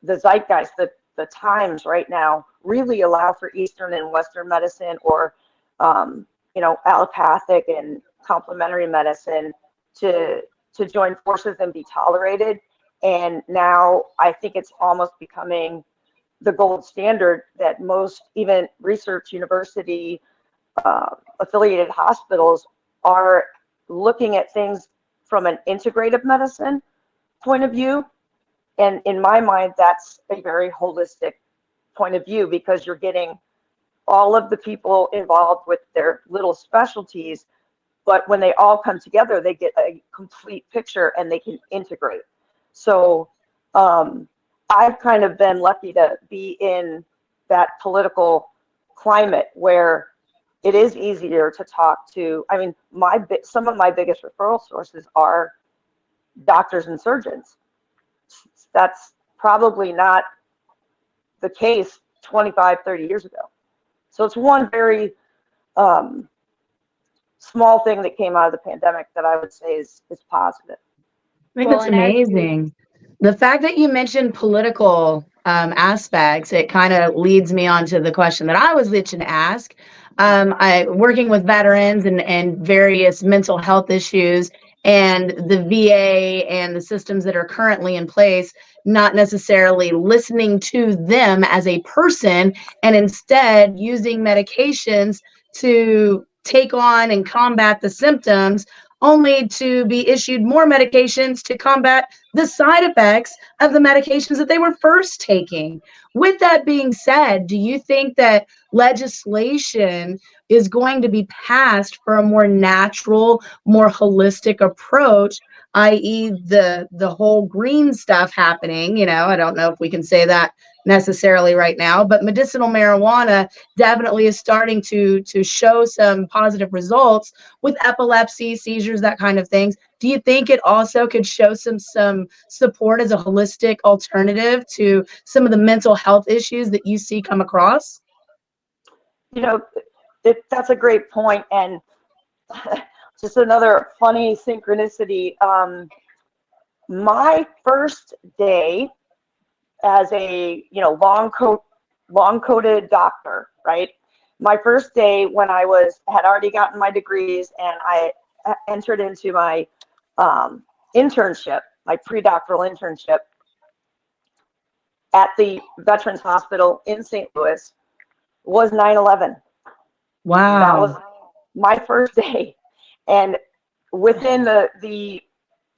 zeitgeist, the times right now really allow for Eastern and Western medicine, or allopathic and complementary medicine to join forces and be tolerated. And now I think it's almost becoming the gold standard that most, even research university affiliated hospitals, are looking at things from an integrative medicine point of view. And in my mind, that's a very holistic point of view, because you're getting all of the people involved with their little specialties, but when they all come together, they get a complete picture and they can integrate. So I've kind of been lucky to be in that political climate where it is easier to talk to. I mean, some of my biggest referral sources are doctors and surgeons. That's probably not the case 25, 30 years ago. So it's one very small thing that came out of the pandemic that I would say is positive. I think that's amazing. The fact that you mentioned political aspects, it kind of leads me on to the question that I was itching to ask. I working with veterans and various mental health issues, and the VA and the systems that are currently in place, not necessarily listening to them as a person, and instead using medications to take on and combat the symptoms, only to be issued more medications to combat the side effects of the medications that they were first taking. With that being said, do you think that legislation is going to be passed for a more natural, more holistic approach, i.e. the whole green stuff happening? I don't know if we can say that necessarily right now, but medicinal marijuana definitely is starting to show some positive results with epilepsy, seizures, that kind of things. Do you think it also could show some support as a holistic alternative to some of the mental health issues that you see come across? That's a great point. And just another funny synchronicity. My first day as a long coated doctor, right? My first day when I had already gotten my degrees and I entered into my internship, my pre-doctoral internship at the Veterans Hospital in St. Louis, was 9/11. Wow. That was my first day. And within the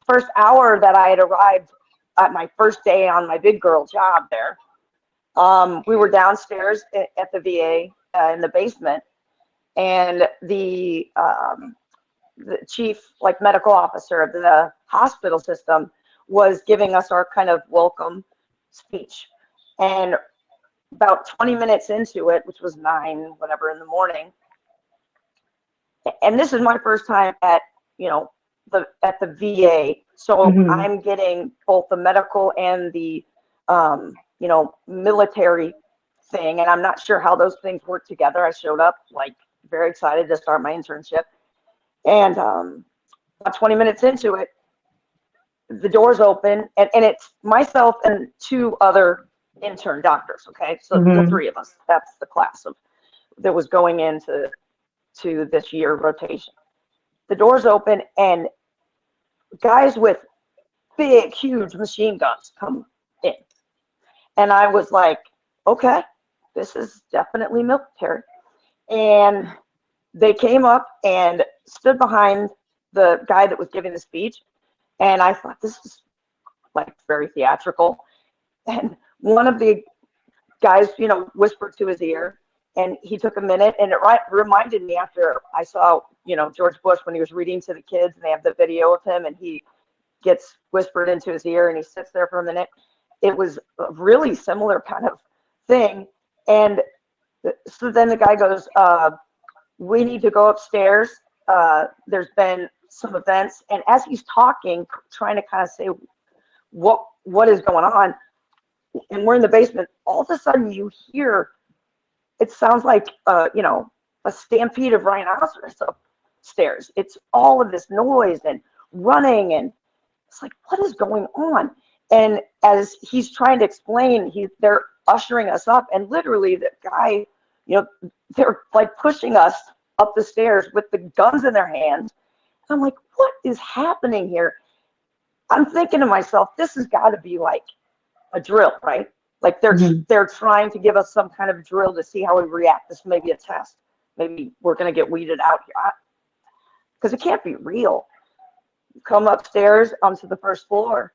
first hour that I had arrived at my first day on my big girl job there, we were downstairs at the VA in the basement, and the chief medical officer of the hospital system was giving us our kind of welcome speech. And about 20 minutes into it, which was 9 whatever in the morning, and this is my first time at at the VA, so I'm getting both the medical and the military thing, and I'm not sure how those things work together. I showed up very excited to start my internship, and about 20 minutes into it, the doors open, and it's myself and 2 other intern doctors. Okay, so the 3 of us. That's the class that was going into this year rotation. The doors open and guys with big, huge machine guns come in. And I was like, okay, this is definitely military. And they came up and stood behind the guy that was giving the speech. And I thought, this is very theatrical. And one of the guys, whispered to his ear, and he took a minute, and it reminded me after I saw, George Bush when he was reading to the kids, and they have the video of him, and he gets whispered into his ear, and he sits there for a minute. It was a really similar kind of thing. And so then the guy goes, we need to go upstairs. There's been some events. And as he's talking, trying to kind of say what is going on, and we're in the basement, all of a sudden you hear, it sounds like, a stampede of rhinoceros upstairs. It's all of this noise and running, and it's like, what is going on? And as he's trying to explain, they're ushering us up, and literally the guy, they're like pushing us up the stairs with the guns in their hands. I'm like, what is happening here? I'm thinking to myself, this has got to be like a drill, right? Like they're trying to give us some kind of drill to see how we react. This may be a test. Maybe we're going to get weeded out here. Because it can't be real. Come upstairs onto the first floor,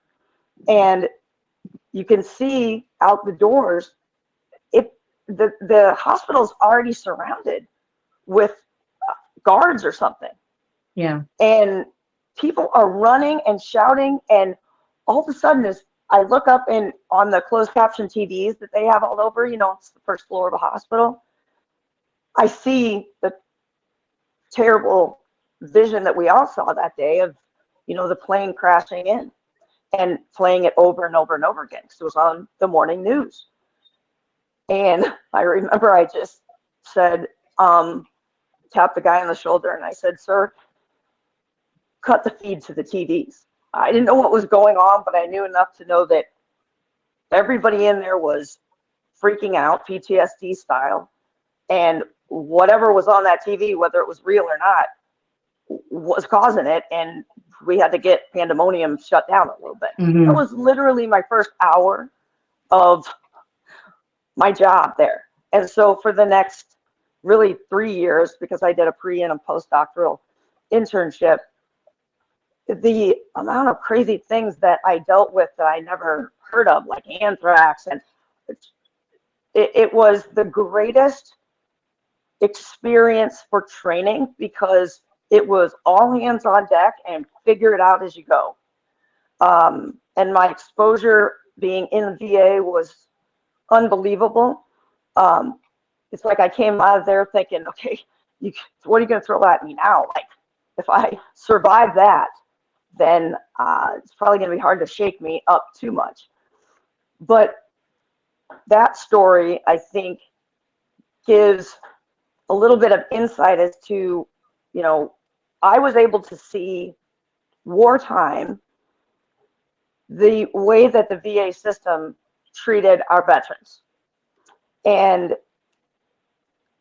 and you can see out the doors. The hospital's already surrounded with guards or something. Yeah. And people are running and shouting, and all of a sudden, as I look up on the closed caption TVs that they have all over, it's the first floor of a hospital, I see the terrible vision that we all saw that day of, the plane crashing in, and playing it over and over and over again because it was on the morning news. And I remember I just said, tapped the guy on the shoulder, and I said, "Sir, cut the feed to the TVs." I didn't know what was going on, but I knew enough to know that everybody in there was freaking out, PTSD style, and whatever was on that TV, whether it was real or not, was causing it, and we had to get pandemonium shut down a little bit. That was literally my first hour of my job there. And so for the next really 3 years, because I did a pre and a postdoctoral internship, the amount of crazy things that I dealt with that I never heard of, like anthrax, and it was the greatest experience for training because it was all hands on deck and figure it out as you go. And my exposure being in the VA was unbelievable. It's like I came out of there thinking, okay, what are you going to throw at me now? Like, if I survive that, then it's probably going to be hard to shake me up too much. But that story, I think, gives a little bit of insight as to, I was able to see wartime, the way that the VA system treated our veterans. And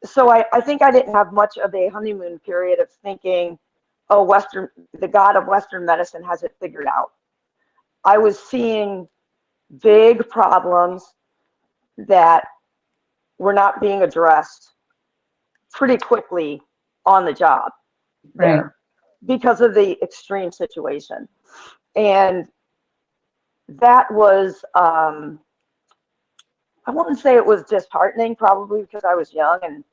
so I think I didn't have much of a honeymoon period of thinking, oh, the God of Western medicine has it figured out. I was seeing big problems that were not being addressed pretty quickly on the job there because of the extreme situation. And that was, I wouldn't say it was disheartening, probably because I was young and,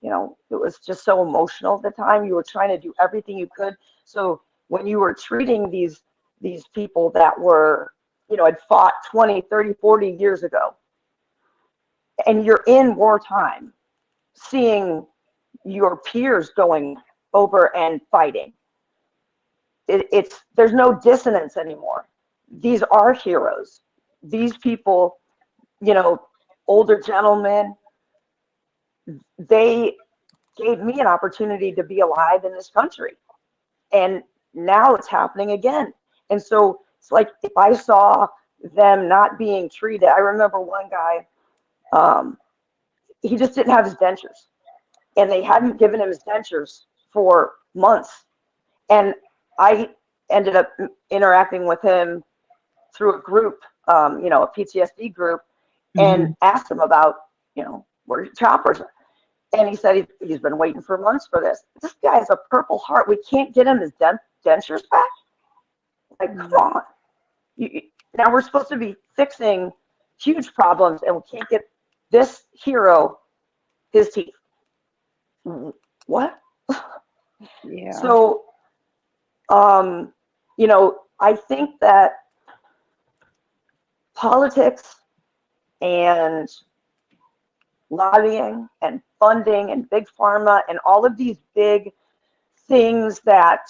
it was just so emotional at the time. You were trying to do everything you could. So when you were treating these people that were, had fought 20, 30, 40 years ago, and you're in wartime, seeing your peers going over and fighting, there's no dissonance anymore. These are heroes. These people, older gentlemen, they gave me an opportunity to be alive in this country. And now it's happening again. And so it's like, if I saw them not being treated, I remember one guy, he just didn't have his dentures, and they hadn't given him his dentures for months. And I ended up interacting with him through a group, a PTSD group, and asked him about, where your choppers are. And he said he's been waiting for months for this. This guy has a Purple Heart. We can't get him his dentures back. Like, come on. Now we're supposed to be fixing huge problems, and we can't get this hero his teeth. What? Yeah. So, I think that politics and lobbying and funding and big pharma and all of these big things that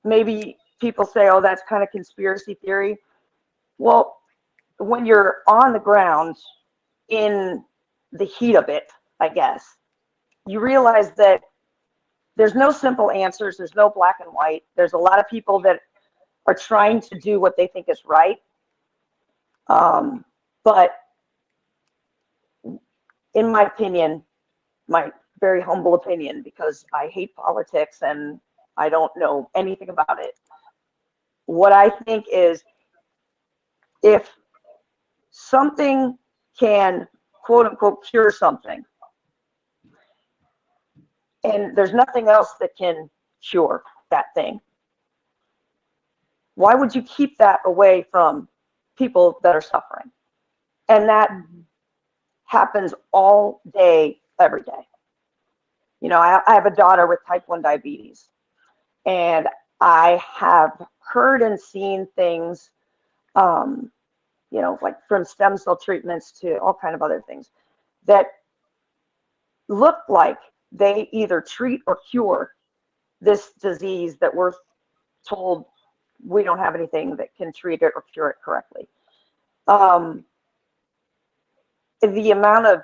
maybe people say, oh, that's kind of conspiracy theory. Well, when you're on the ground in the heat of it, I guess, you realize that there's no simple answers. There's no black and white. There's a lot of people that are trying to do what they think is right. But in my opinion, my very humble opinion, because I hate politics and I don't know anything about it. What I think is, if something can quote unquote cure something, and there's nothing else that can cure that thing, why would you keep that away from people that are suffering? And that happens all day, every day. You know, I have a daughter with type 1 diabetes, and I have heard and seen things, you know, like from stem cell treatments to all kind of other things that look like they either treat or cure this disease that we're told we don't have anything that can treat it or cure it correctly. The amount of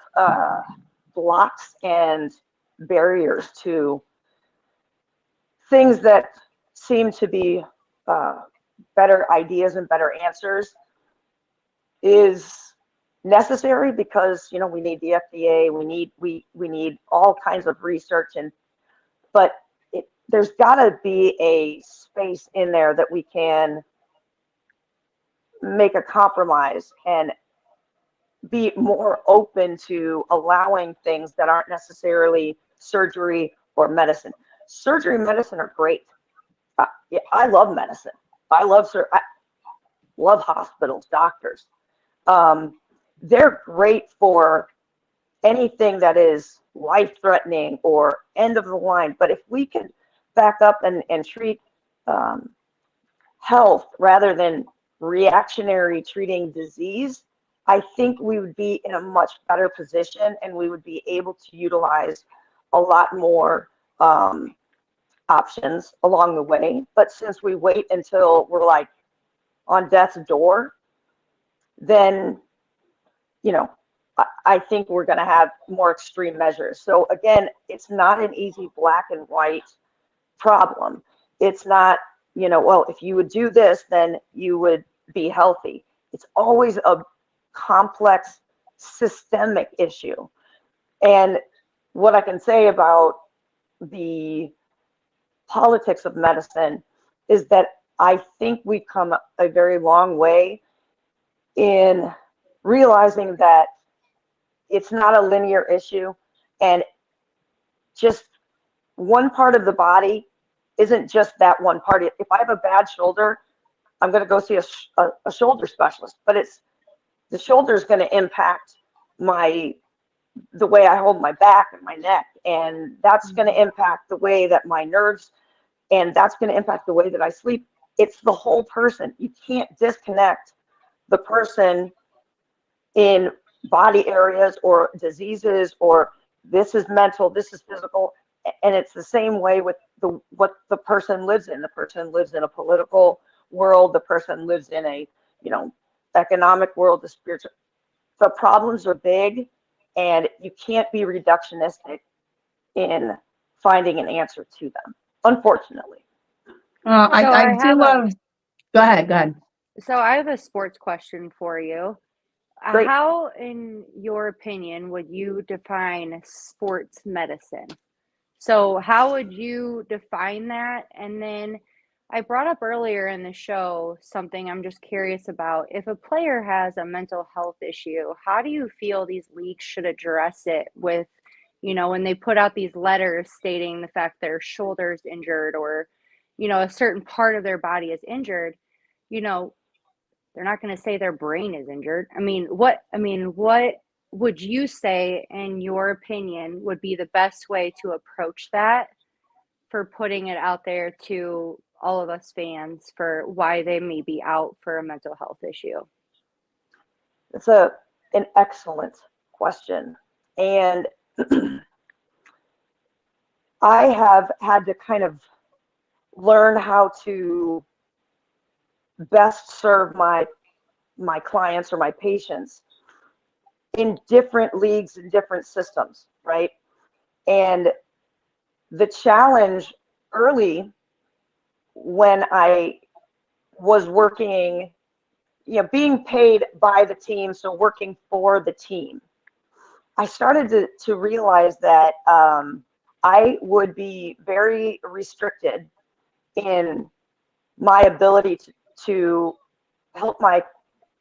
blocks and barriers to things that seem to be better ideas and better answers is necessary, because, you know, we need the FDA, we need all kinds of research, and but there's got to be a space in there that we can make a compromise and be more open to allowing things that aren't necessarily surgery or medicine. Surgery and medicine are great. Yeah, I love medicine. I love hospitals, doctors. They're great for anything that is life-threatening or end of the line. But if we can back up and treat health rather than reactionary treating disease, I think we would be in a much better position, and we would be able to utilize a lot more options along the way. But since we wait until we're like on death's door, then, you know, I think we're going to have more extreme measures. So again, it's not an easy black and white problem. It's not, you know, well, if you would do this, then you would be healthy. It's always a complex systemic issue. And what I can say about the politics of medicine is that I think we've come a very long way in realizing that it's not a linear issue, and just one part of the body isn't just that one part. If I have a bad shoulder, I'm going to go see a shoulder specialist, but the shoulder is going to impact the way I hold my back and my neck, and that's going to impact the way that my nerves, and that's going to impact the way that I sleep. It's the whole person. You can't disconnect the person in body areas or diseases, or this is mental, this is physical. And it's the same way with what the person lives in. The person lives in a political world, the person lives in a, you know, economic world, the spiritual. The problems are big, and you can't be reductionistic in finding an answer to them, unfortunately. I do love. Go ahead. So I have a sports question for you. Great. How, in your opinion, would you define sports medicine? So how would you define that? And then I brought up earlier in the show something I'm just curious about. If a player has a mental health issue, how do you feel these leagues should address it with, you know, when they put out these letters stating the fact their shoulder's injured, or, you know, a certain part of their body is injured, you know, they're not going to say their brain is injured. What would you say, in your opinion, would be the best way to approach that for putting it out there to all of us fans for why they may be out for a mental health issue? It's an excellent question. And I have had to kind of learn how to best serve my clients or my patients in different leagues and different systems, right? And the challenge early, when I was working, you know, being paid by the team, so working for the team, I started to realize that I would be very restricted in my ability to help my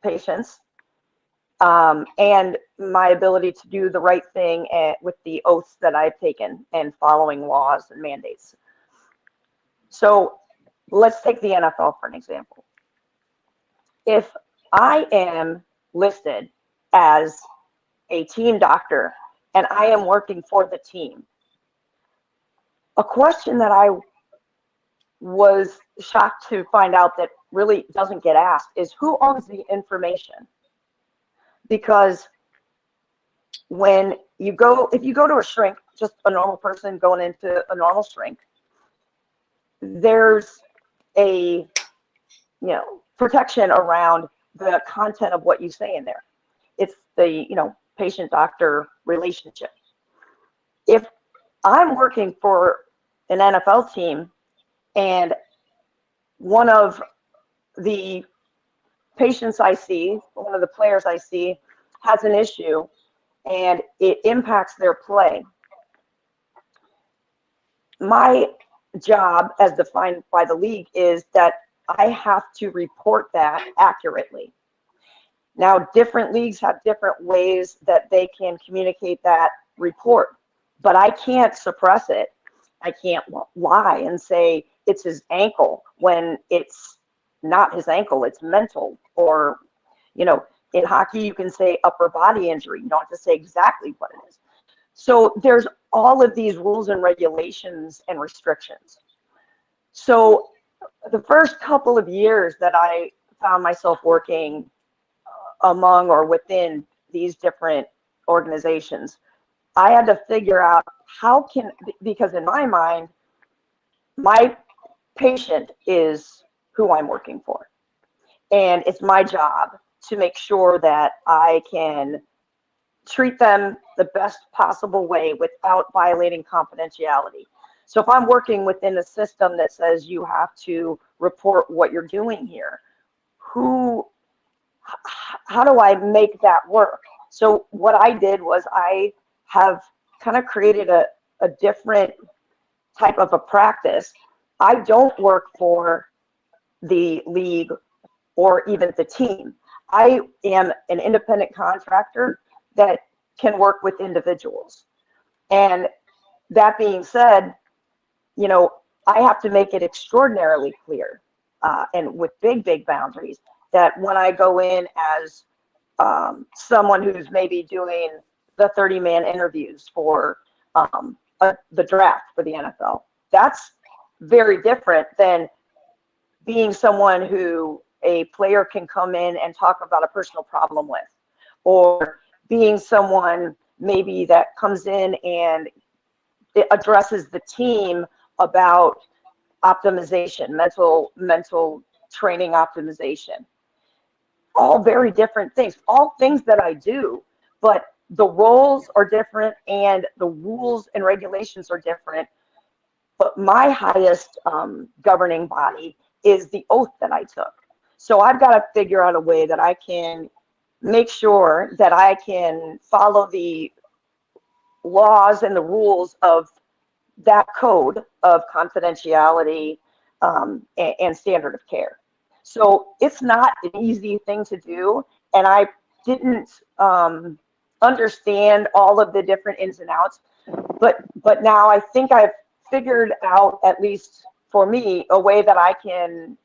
patients, and my ability to do the right thing with the oaths that I've taken and following laws and mandates. So let's take the NFL for an example. If I am listed as a team doctor and I am working for the team, a question that I was shocked to find out that really doesn't get asked is, who owns the information? Because when you go, if you go to a shrink, just a normal person going into a normal shrink, there's a, protection around the content of what you say in there. It's the, patient-doctor relationship. If I'm working for an NFL team and one of the patients I see, one of the players I see has an issue and it impacts their play, my job as defined by the league is that I have to report that accurately. Now, different leagues have different ways that they can communicate that report, but I can't suppress it. I can't lie and say it's his ankle when it's not his ankle, it's mental. Or, in hockey, you can say upper body injury. You don't have to say exactly what it is. So there's all of these rules and regulations and restrictions. So the first couple of years that I found myself working among or within these different organizations, I had to figure out because in my mind, my patient is who I'm working for. And it's my job to make sure that I can treat them the best possible way without violating confidentiality. So if I'm working within a system that says you have to report what you're doing here, how do I make that work? So what I did was I have kind of created a different type of a practice. I don't work for the league or even the team. I am an independent contractor that can work with individuals. And that being said, I have to make it extraordinarily clear and with big boundaries that when I go in as someone who's maybe doing the 30-man interviews for the draft for the NFL, that's very different than being someone who a player can come in and talk about a personal problem with, or being someone maybe that comes in and it addresses the team about optimization, mental training optimization. All very different things, all things that I do, but the roles are different and the rules and regulations are different. But my highest governing body is the oath that I took. So I've got to figure out a way that I can make sure that I can follow the laws and the rules of that code of confidentiality and standard of care. So it's not an easy thing to do. And I didn't understand all of the different ins and outs. But now I think I've figured out, at least for me, a way that I can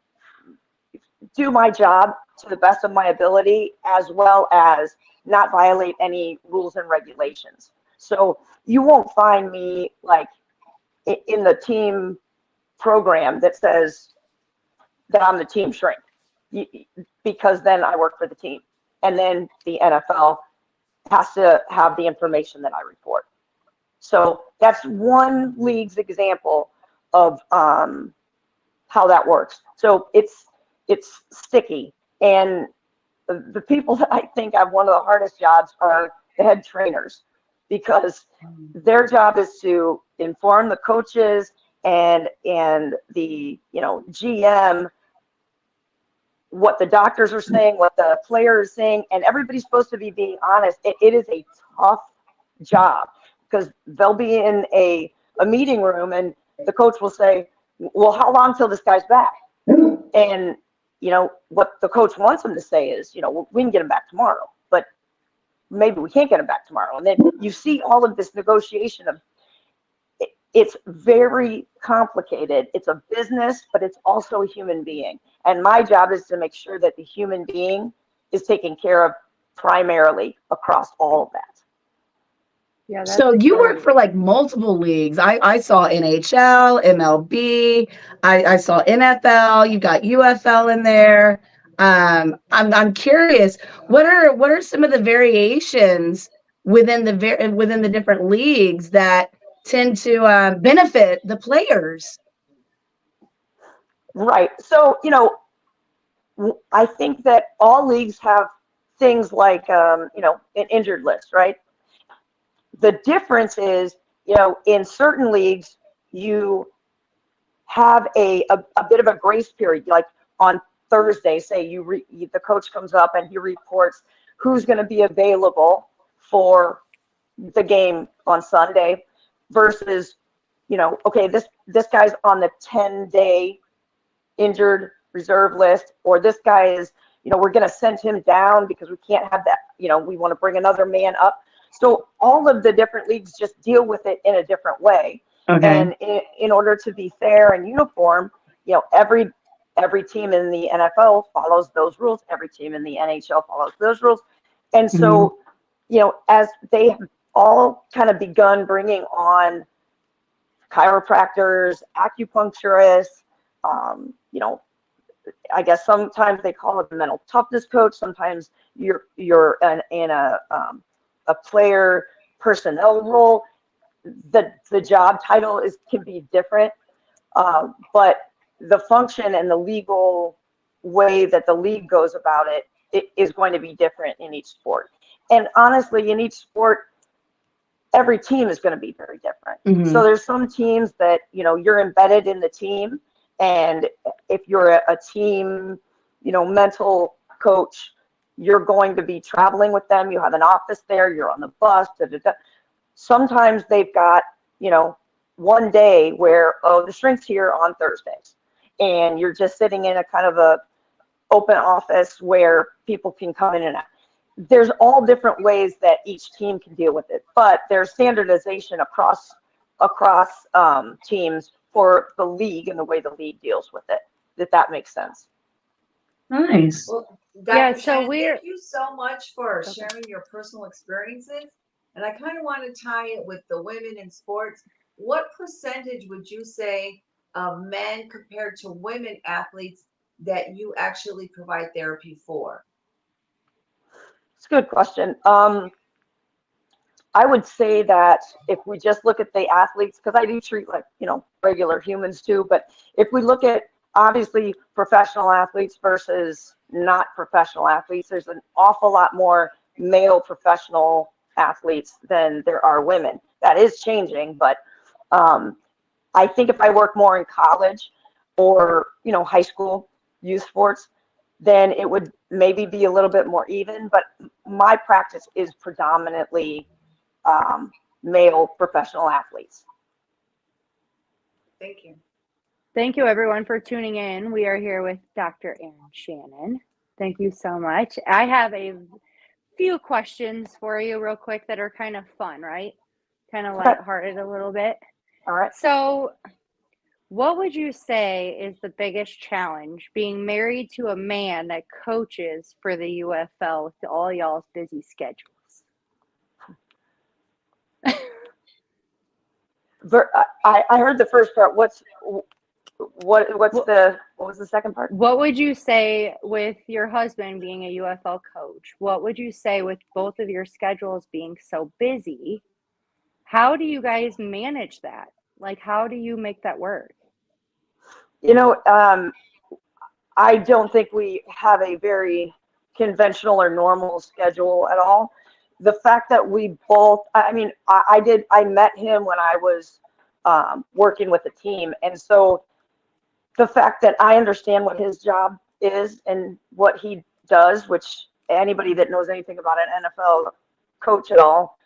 do my job to the best of my ability, as well as not violate any rules and regulations. So you won't find me like in the team program that says that I'm the team shrink, because then I work for the team. And then the NFL has to have the information that I report. So that's one league's example of how that works. So it's sticky. And the people that I think have one of the hardest jobs are the head trainers, because their job is to inform the coaches and the GM what the doctors are saying, what the player is saying, and everybody's supposed to be being honest. It is a tough job, because they'll be in a meeting room and the coach will say, well, how long till this guy's back? And, you know, what the coach wants them to say is, you know, we can get him back tomorrow, but maybe we can't get him back tomorrow. And then you see all of this negotiation of, it's very complicated. It's a business, but it's also a human being. And my job is to make sure that the human being is taken care of primarily across all of that. Yeah, that's So you work great. for like multiple leagues. I saw NHL, MLB, I saw NFL, you got UFL in there. I'm curious, what are some of the variations within the different leagues that tend to benefit the players? Right. So, you know, I think that all leagues have things like, you know, an injured list, right? The difference is, you know, in certain leagues, you have a bit of a grace period. Like on Thursday, say the coach comes up and he reports who's going to be available for the game on Sunday versus, you know, okay, this guy's on the 10-day injured reserve list, or this guy is, you know, we're going to send him down because we can't have that, you know, we want to bring another man up. So all of the different leagues just deal with it in a different way. Okay. And in order to be fair and uniform, you know, every team in the NFL follows those rules. Every team in the NHL follows those rules. And so, you know, as they have all kind of begun bringing on chiropractors, acupuncturists, you know, I guess sometimes they call it a mental toughness coach. Sometimes you're in a player personnel role. The job title can be different, but the function and the legal way that the league goes about it is going to be different in each sport. And honestly, in each sport, every team is going to be very different. So there's some teams that, you know, you're embedded in the team, and if you're a team, you know, mental coach, you're going to be traveling with them. You have an office there. You're on the bus. Sometimes they've got, you know, one day where, oh, the shrink's here on Thursdays, and you're just sitting in a kind of a open office where people can come in and out. There's all different ways that each team can deal with it, but there's standardization across teams for the league and the way the league deals with it, if that makes sense. Nice. Well, Yeah, Dr. so Shannon, we're- thank you so much for sharing your personal experiences. And I kind of want to tie it with the women in sports. What percentage would you say of men compared to women athletes that you actually provide therapy for? It's a good question. I would say that if we just look at the athletes, because I do treat like, you know, regular humans too, but if we look at obviously professional athletes versus not professional athletes, there's an awful lot more male professional athletes than there are women. That is changing, but I think if I work more in college or, you know, high school youth sports, then it would maybe be a little bit more even, but my practice is predominantly male professional athletes. Thank you. Thank you, everyone, for tuning in. We are here with Dr. Erin Shannon. Thank you so much. I have a few questions for you real quick that are kind of fun, right? Kind of lighthearted a little bit. All right. So what would you say is the biggest challenge being married to a man that coaches for the UFL with all y'all's busy schedules? I heard the first part. What was the second part? What would you say with your husband being a UFL coach? What would you say with both of your schedules being so busy? How do you guys manage that? Like, how do you make that work? You know, I don't think we have a very conventional or normal schedule at all. The fact that we both, I mean, I met him when I was working with the team. And so the fact that I understand what his job is and what he does, which anybody that knows anything about an NFL coach at all,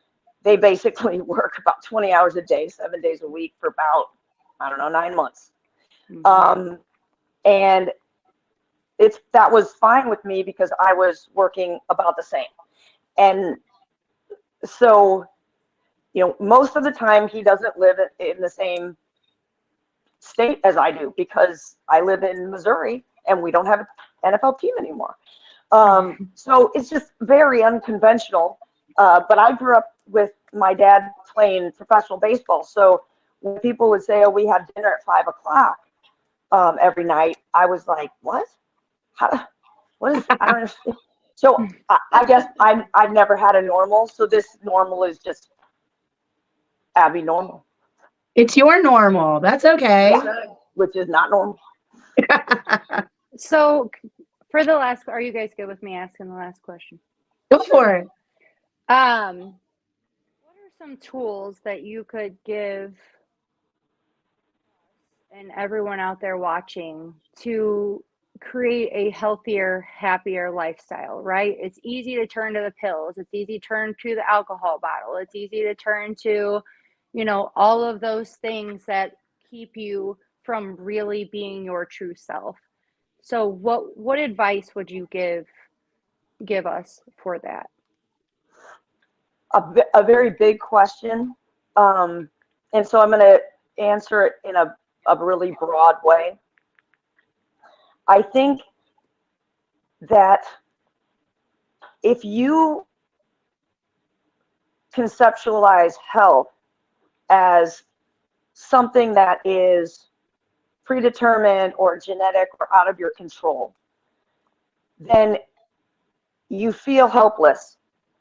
they basically work about 20 hours a day, 7 days a week for about, I don't know, 9 months. And that was fine with me because I was working about the same. And so, most of the time he doesn't live in the same state as I do because I live in Missouri and we don't have an NFL team anymore. So it's just very unconventional. But I grew up with my dad playing professional baseball. So when people would say, oh, we have dinner at 5 o'clock every night, I was like, what? What is, I don't understand. So I guess I've never had a normal. So this normal is just Abby normal. It's your normal. That's okay. Yeah, which is not normal. So for the last, are you guys good with me asking the last question? Go for it. What are some tools that you could give and everyone out there watching to create a healthier, happier lifestyle, right? It's easy to turn to the pills. It's easy to turn to the alcohol bottle. It's easy to turn to, all of those things that keep you from really being your true self. So what advice would you give us for that? A very big question. And so I'm going to answer it in a really broad way. I think that if you conceptualize health as something that is predetermined or genetic or out of your control, then you feel helpless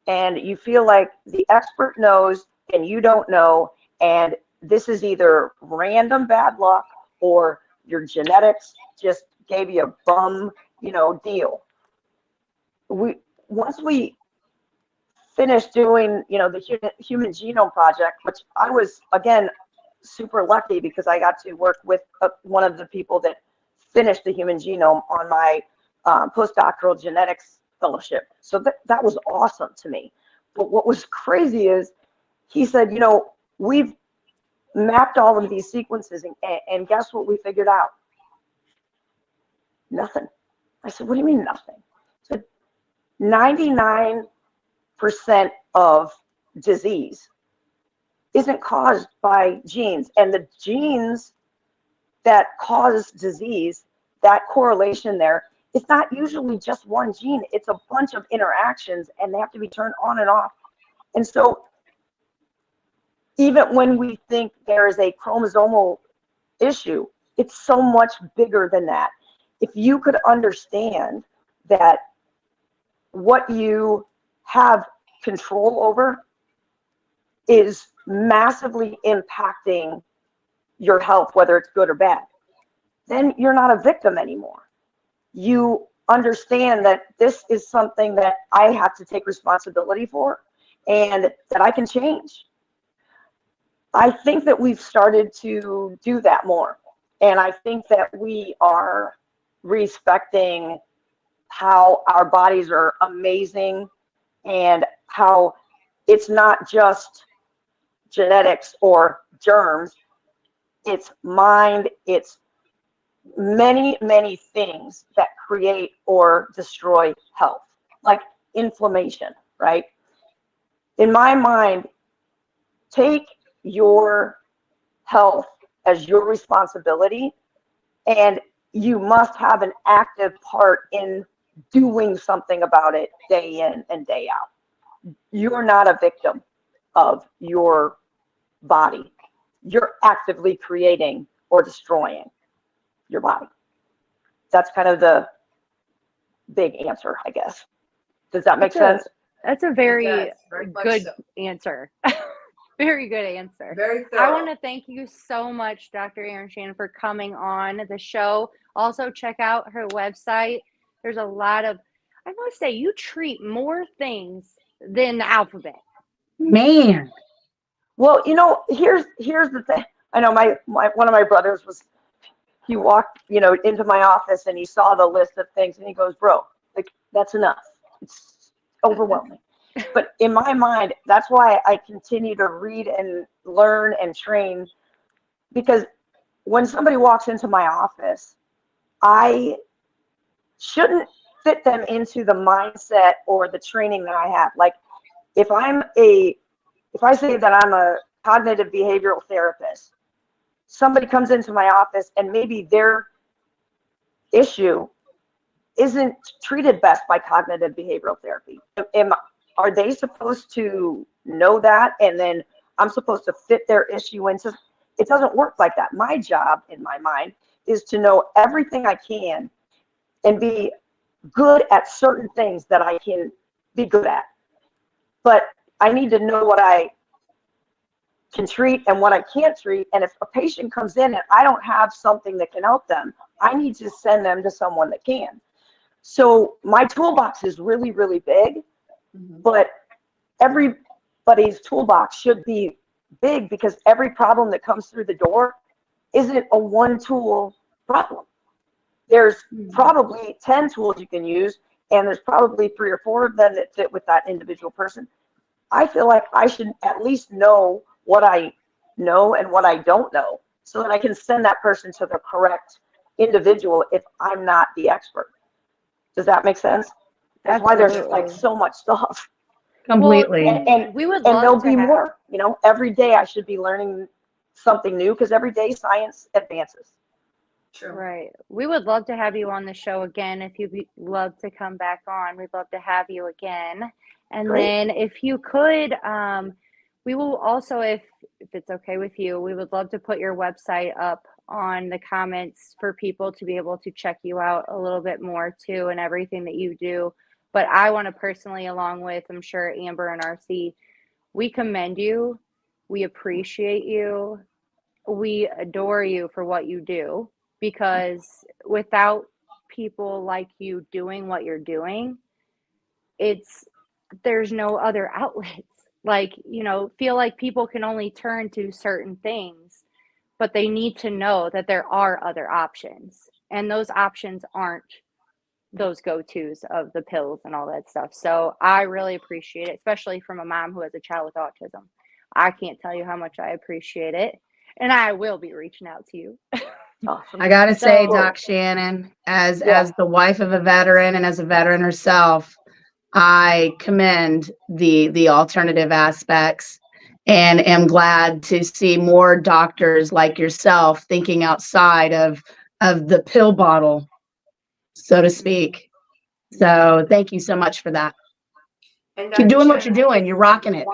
and you feel like the expert knows and you don't know, and this is either random bad luck or your genetics just gave you a bum, deal. Once we finished doing, the Human Genome Project, which I was, again, super lucky because I got to work with one of the people that finished the human genome on my postdoctoral genetics fellowship. So that was awesome to me. But what was crazy is he said, we've mapped all of these sequences and guess what we figured out? Nothing. I said, what do you mean nothing? He said, 99% of disease isn't caused by genes, and the genes that cause disease, that correlation there, it's not usually just one gene, it's a bunch of interactions and they have to be turned on and off. And so even when we think there is a chromosomal issue, it's so much bigger than that. If you could understand that what you have control over is massively impacting your health, whether it's good or bad, then you're not a victim anymore. You understand that this is something that I have to take responsibility for and that I can change. I think that we've started to do that more. And I think that we are respecting how our bodies are amazing and how it's not just genetics or germs, it's mind, it's many, many things that create or destroy health, like inflammation, right? In my mind, take your health as your responsibility, and you must have an active part in doing something about it day in and day out. You're not a victim of your body. You're actively creating or destroying your body. That's kind of the big answer, I guess. Does that make sense? That's a very good so. answer. Very good answer. Very thorough. I want to thank you so much, Dr. Erin Shannon, for coming on the show. Also, check out her website. There's a lot of, I must say, you treat more things than the alphabet. Man. Well, here's the thing. I know my one of my brothers he walked, into my office and he saw the list of things and he goes, bro, like, that's enough. It's overwhelming. But in my mind, that's why I continue to read and learn and train, because when somebody walks into my office, I shouldn't fit them into the mindset or the training that I have. Like if I say that I'm a cognitive behavioral therapist, somebody comes into my office and maybe their issue isn't treated best by cognitive behavioral therapy. Are they supposed to know that and then I'm supposed to fit their issue into? It doesn't work like that. My job, in my mind, is to know everything I can and be good at certain things that I can be good at. But I need to know what I can treat and what I can't treat. And if a patient comes in and I don't have something that can help them, I need to send them to someone that can. So my toolbox is really, really big, but everybody's toolbox should be big, because every problem that comes through the door isn't a one tool problem. There's probably 10 tools you can use, and there's probably 3 or 4 of them that fit with that individual person. I feel like I should at least know what I know and what I don't know, so that I can send that person to the correct individual if I'm not the expert. Does that make sense? That's why there's like so much stuff. Completely. Well, And we would and love there'll to be have, more. You know, every day I should be learning something new, because every day science advances. True. right. We would love to have you on the show again. If you'd love to come back on, we'd love to have you again. And Great. then if you could, we will also, if it's okay with you, we would love to put your website up on the comments for people to be able to check you out a little bit more too, and everything that you do. But I want to personally, along with, I'm sure, Amber and RC, we commend you. We appreciate you. We adore you for what you do, because without people like you doing what you're doing, there's no other outlets. Like, feel like people can only turn to certain things, but they need to know that there are other options. And those options aren't those go-tos of the pills and all that stuff. So I really appreciate it, especially from a mom who has a child with autism. I can't tell you how much I appreciate it. And I will be reaching out to you. Awesome. I gotta say, So- Doc Shannon, as Yeah. the wife of a veteran and as a veteran herself, I commend the alternative aspects, and am glad to see more doctors like yourself thinking outside of the pill bottle, so to speak. So thank you so much for that. And Keep Dr. doing what Shannon, you're doing. You're rocking it.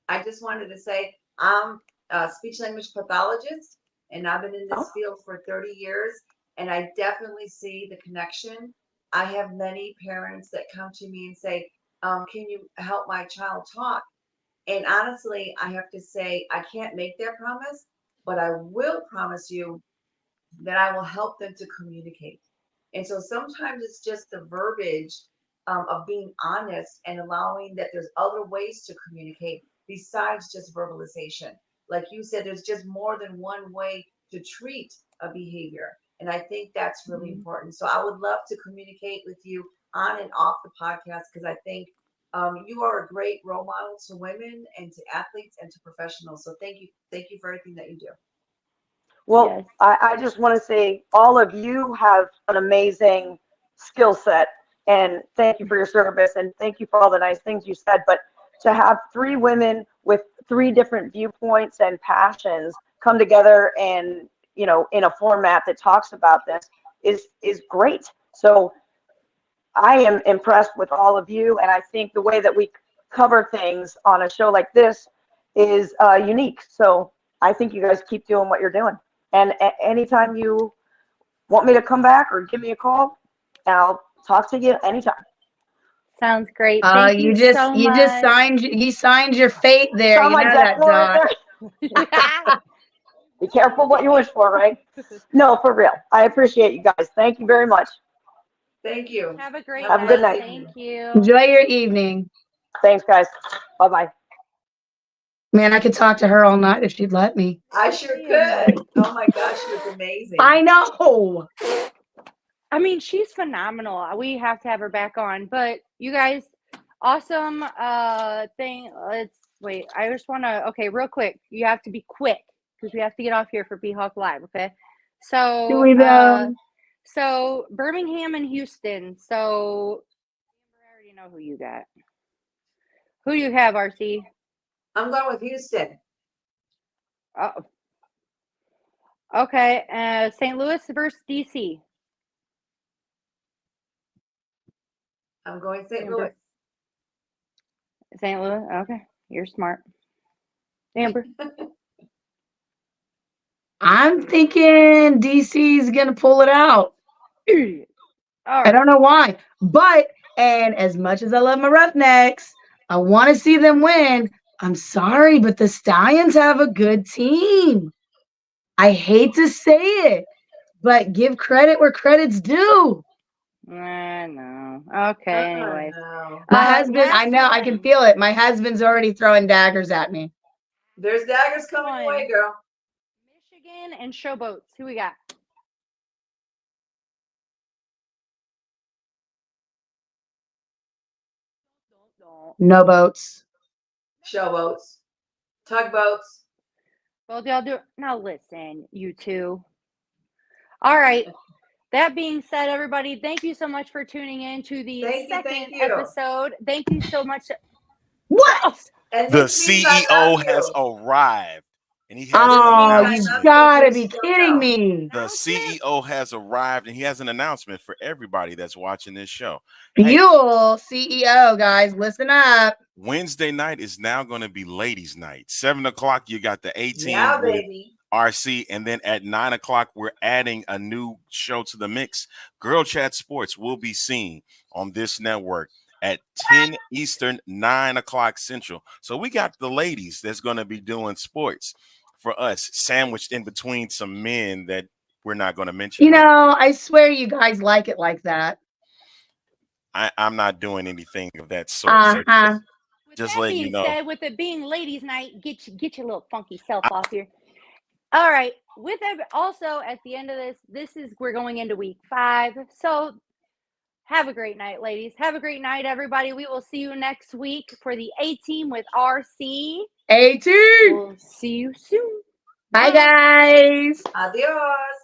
I just wanted to say I'm a speech language pathologist, and I've been in this field for 30 years, and I definitely see the connection. I have many parents that come to me and say, can you help my child talk? And honestly, I have to say, I can't make that promise, but I will promise you that I will help them to communicate. And so sometimes it's just the verbiage of being honest and allowing that there's other ways to communicate besides just verbalization. Like you said, there's just more than one way to treat a behavior. And I think that's really important. So I would love to communicate with you on and off the podcast, because I think you are a great role model to women and to athletes and to professionals. So thank you. Thank you for everything that you do. Well, Yes. I just want to say all of you have an amazing skill set, and thank you for your service, and thank you for all the nice things you said. But to have 3 women with 3 different viewpoints and passions come together and, in a format that talks about this is great. So I am impressed with all of you, and I think the way that we cover things on a show like this is unique. So I think you guys keep doing what you're doing. And anytime you want me to come back or give me a call, I'll talk to you anytime. Sounds great. Thank you so much. You signed your fate there. Sign You my know that, death Doc. warrant. Be careful what you wish for, right? No, for real. I appreciate you guys. Thank you very much. Thank you. Have a great Have a good night. Thank you. Enjoy your evening. Thanks, guys. Bye-bye. Man, I could talk to her all night if she'd let me. I sure could. Oh my gosh, she was amazing. I know. I mean, she's phenomenal. We have to have her back on. But you guys, awesome thing. Let's wait. I just want to. Okay, real quick. You have to be quick because we have to get off here for B-Hawk Live. Okay. Do So we though? so Birmingham and Houston. So I already know who you got. Who do you have, RC? I'm going with Houston. Oh. Okay. St. Louis versus DC. I'm going St. Amber. Louis. St. Louis. Okay, you're smart. Amber. I'm thinking DC's gonna pull it out. All I right. don't know why, but and as much as I love my Roughnecks, I want to see them win. I'm sorry, but the Stallions have a good team. I hate to say it, but give credit where credit's due. No. Okay. Anyways, No. My husband, I last know, I can one. feel it. My husband's already throwing daggers at me. There's daggers coming One. your way, girl. Michigan and Showboats. Who we got? No boats. Showboats. Tugboats. Both y'all do it. Now listen, you two. All right. That being said, everybody, thank you so much for tuning in to the Thank you. episode. Thank you so much. What? And The this means I love CEO has you. arrived, and he has This an Oh, means I you announcement. love gotta you. be You still kidding know. me. The CEO has arrived, and he has an announcement for everybody that's watching this show. Hey, Fuel CEO, guys, listen up. Wednesday night is now going to be ladies' night. 7 o'clock, you got the A-Team Yeah, with baby. RC, and then at 9 o'clock, we're adding a new show to the mix. Girl Chat Sports will be seen on this network at 10 Eastern, 9 o'clock Central. So we got the ladies that's going to be doing sports for us, sandwiched in between some men that we're not going to mention. You know, I swear you guys like it like that. I'm not doing anything of that sort. So just That letting you being know. said, with it being ladies' night, get your little funky self off here. All right. With that, also at the end of we're going into week 5. So have a great night, ladies. Have a great night, everybody. We will see you next week for the A-Team with RC. A-Team. We'll see you soon. Bye, guys. Adios.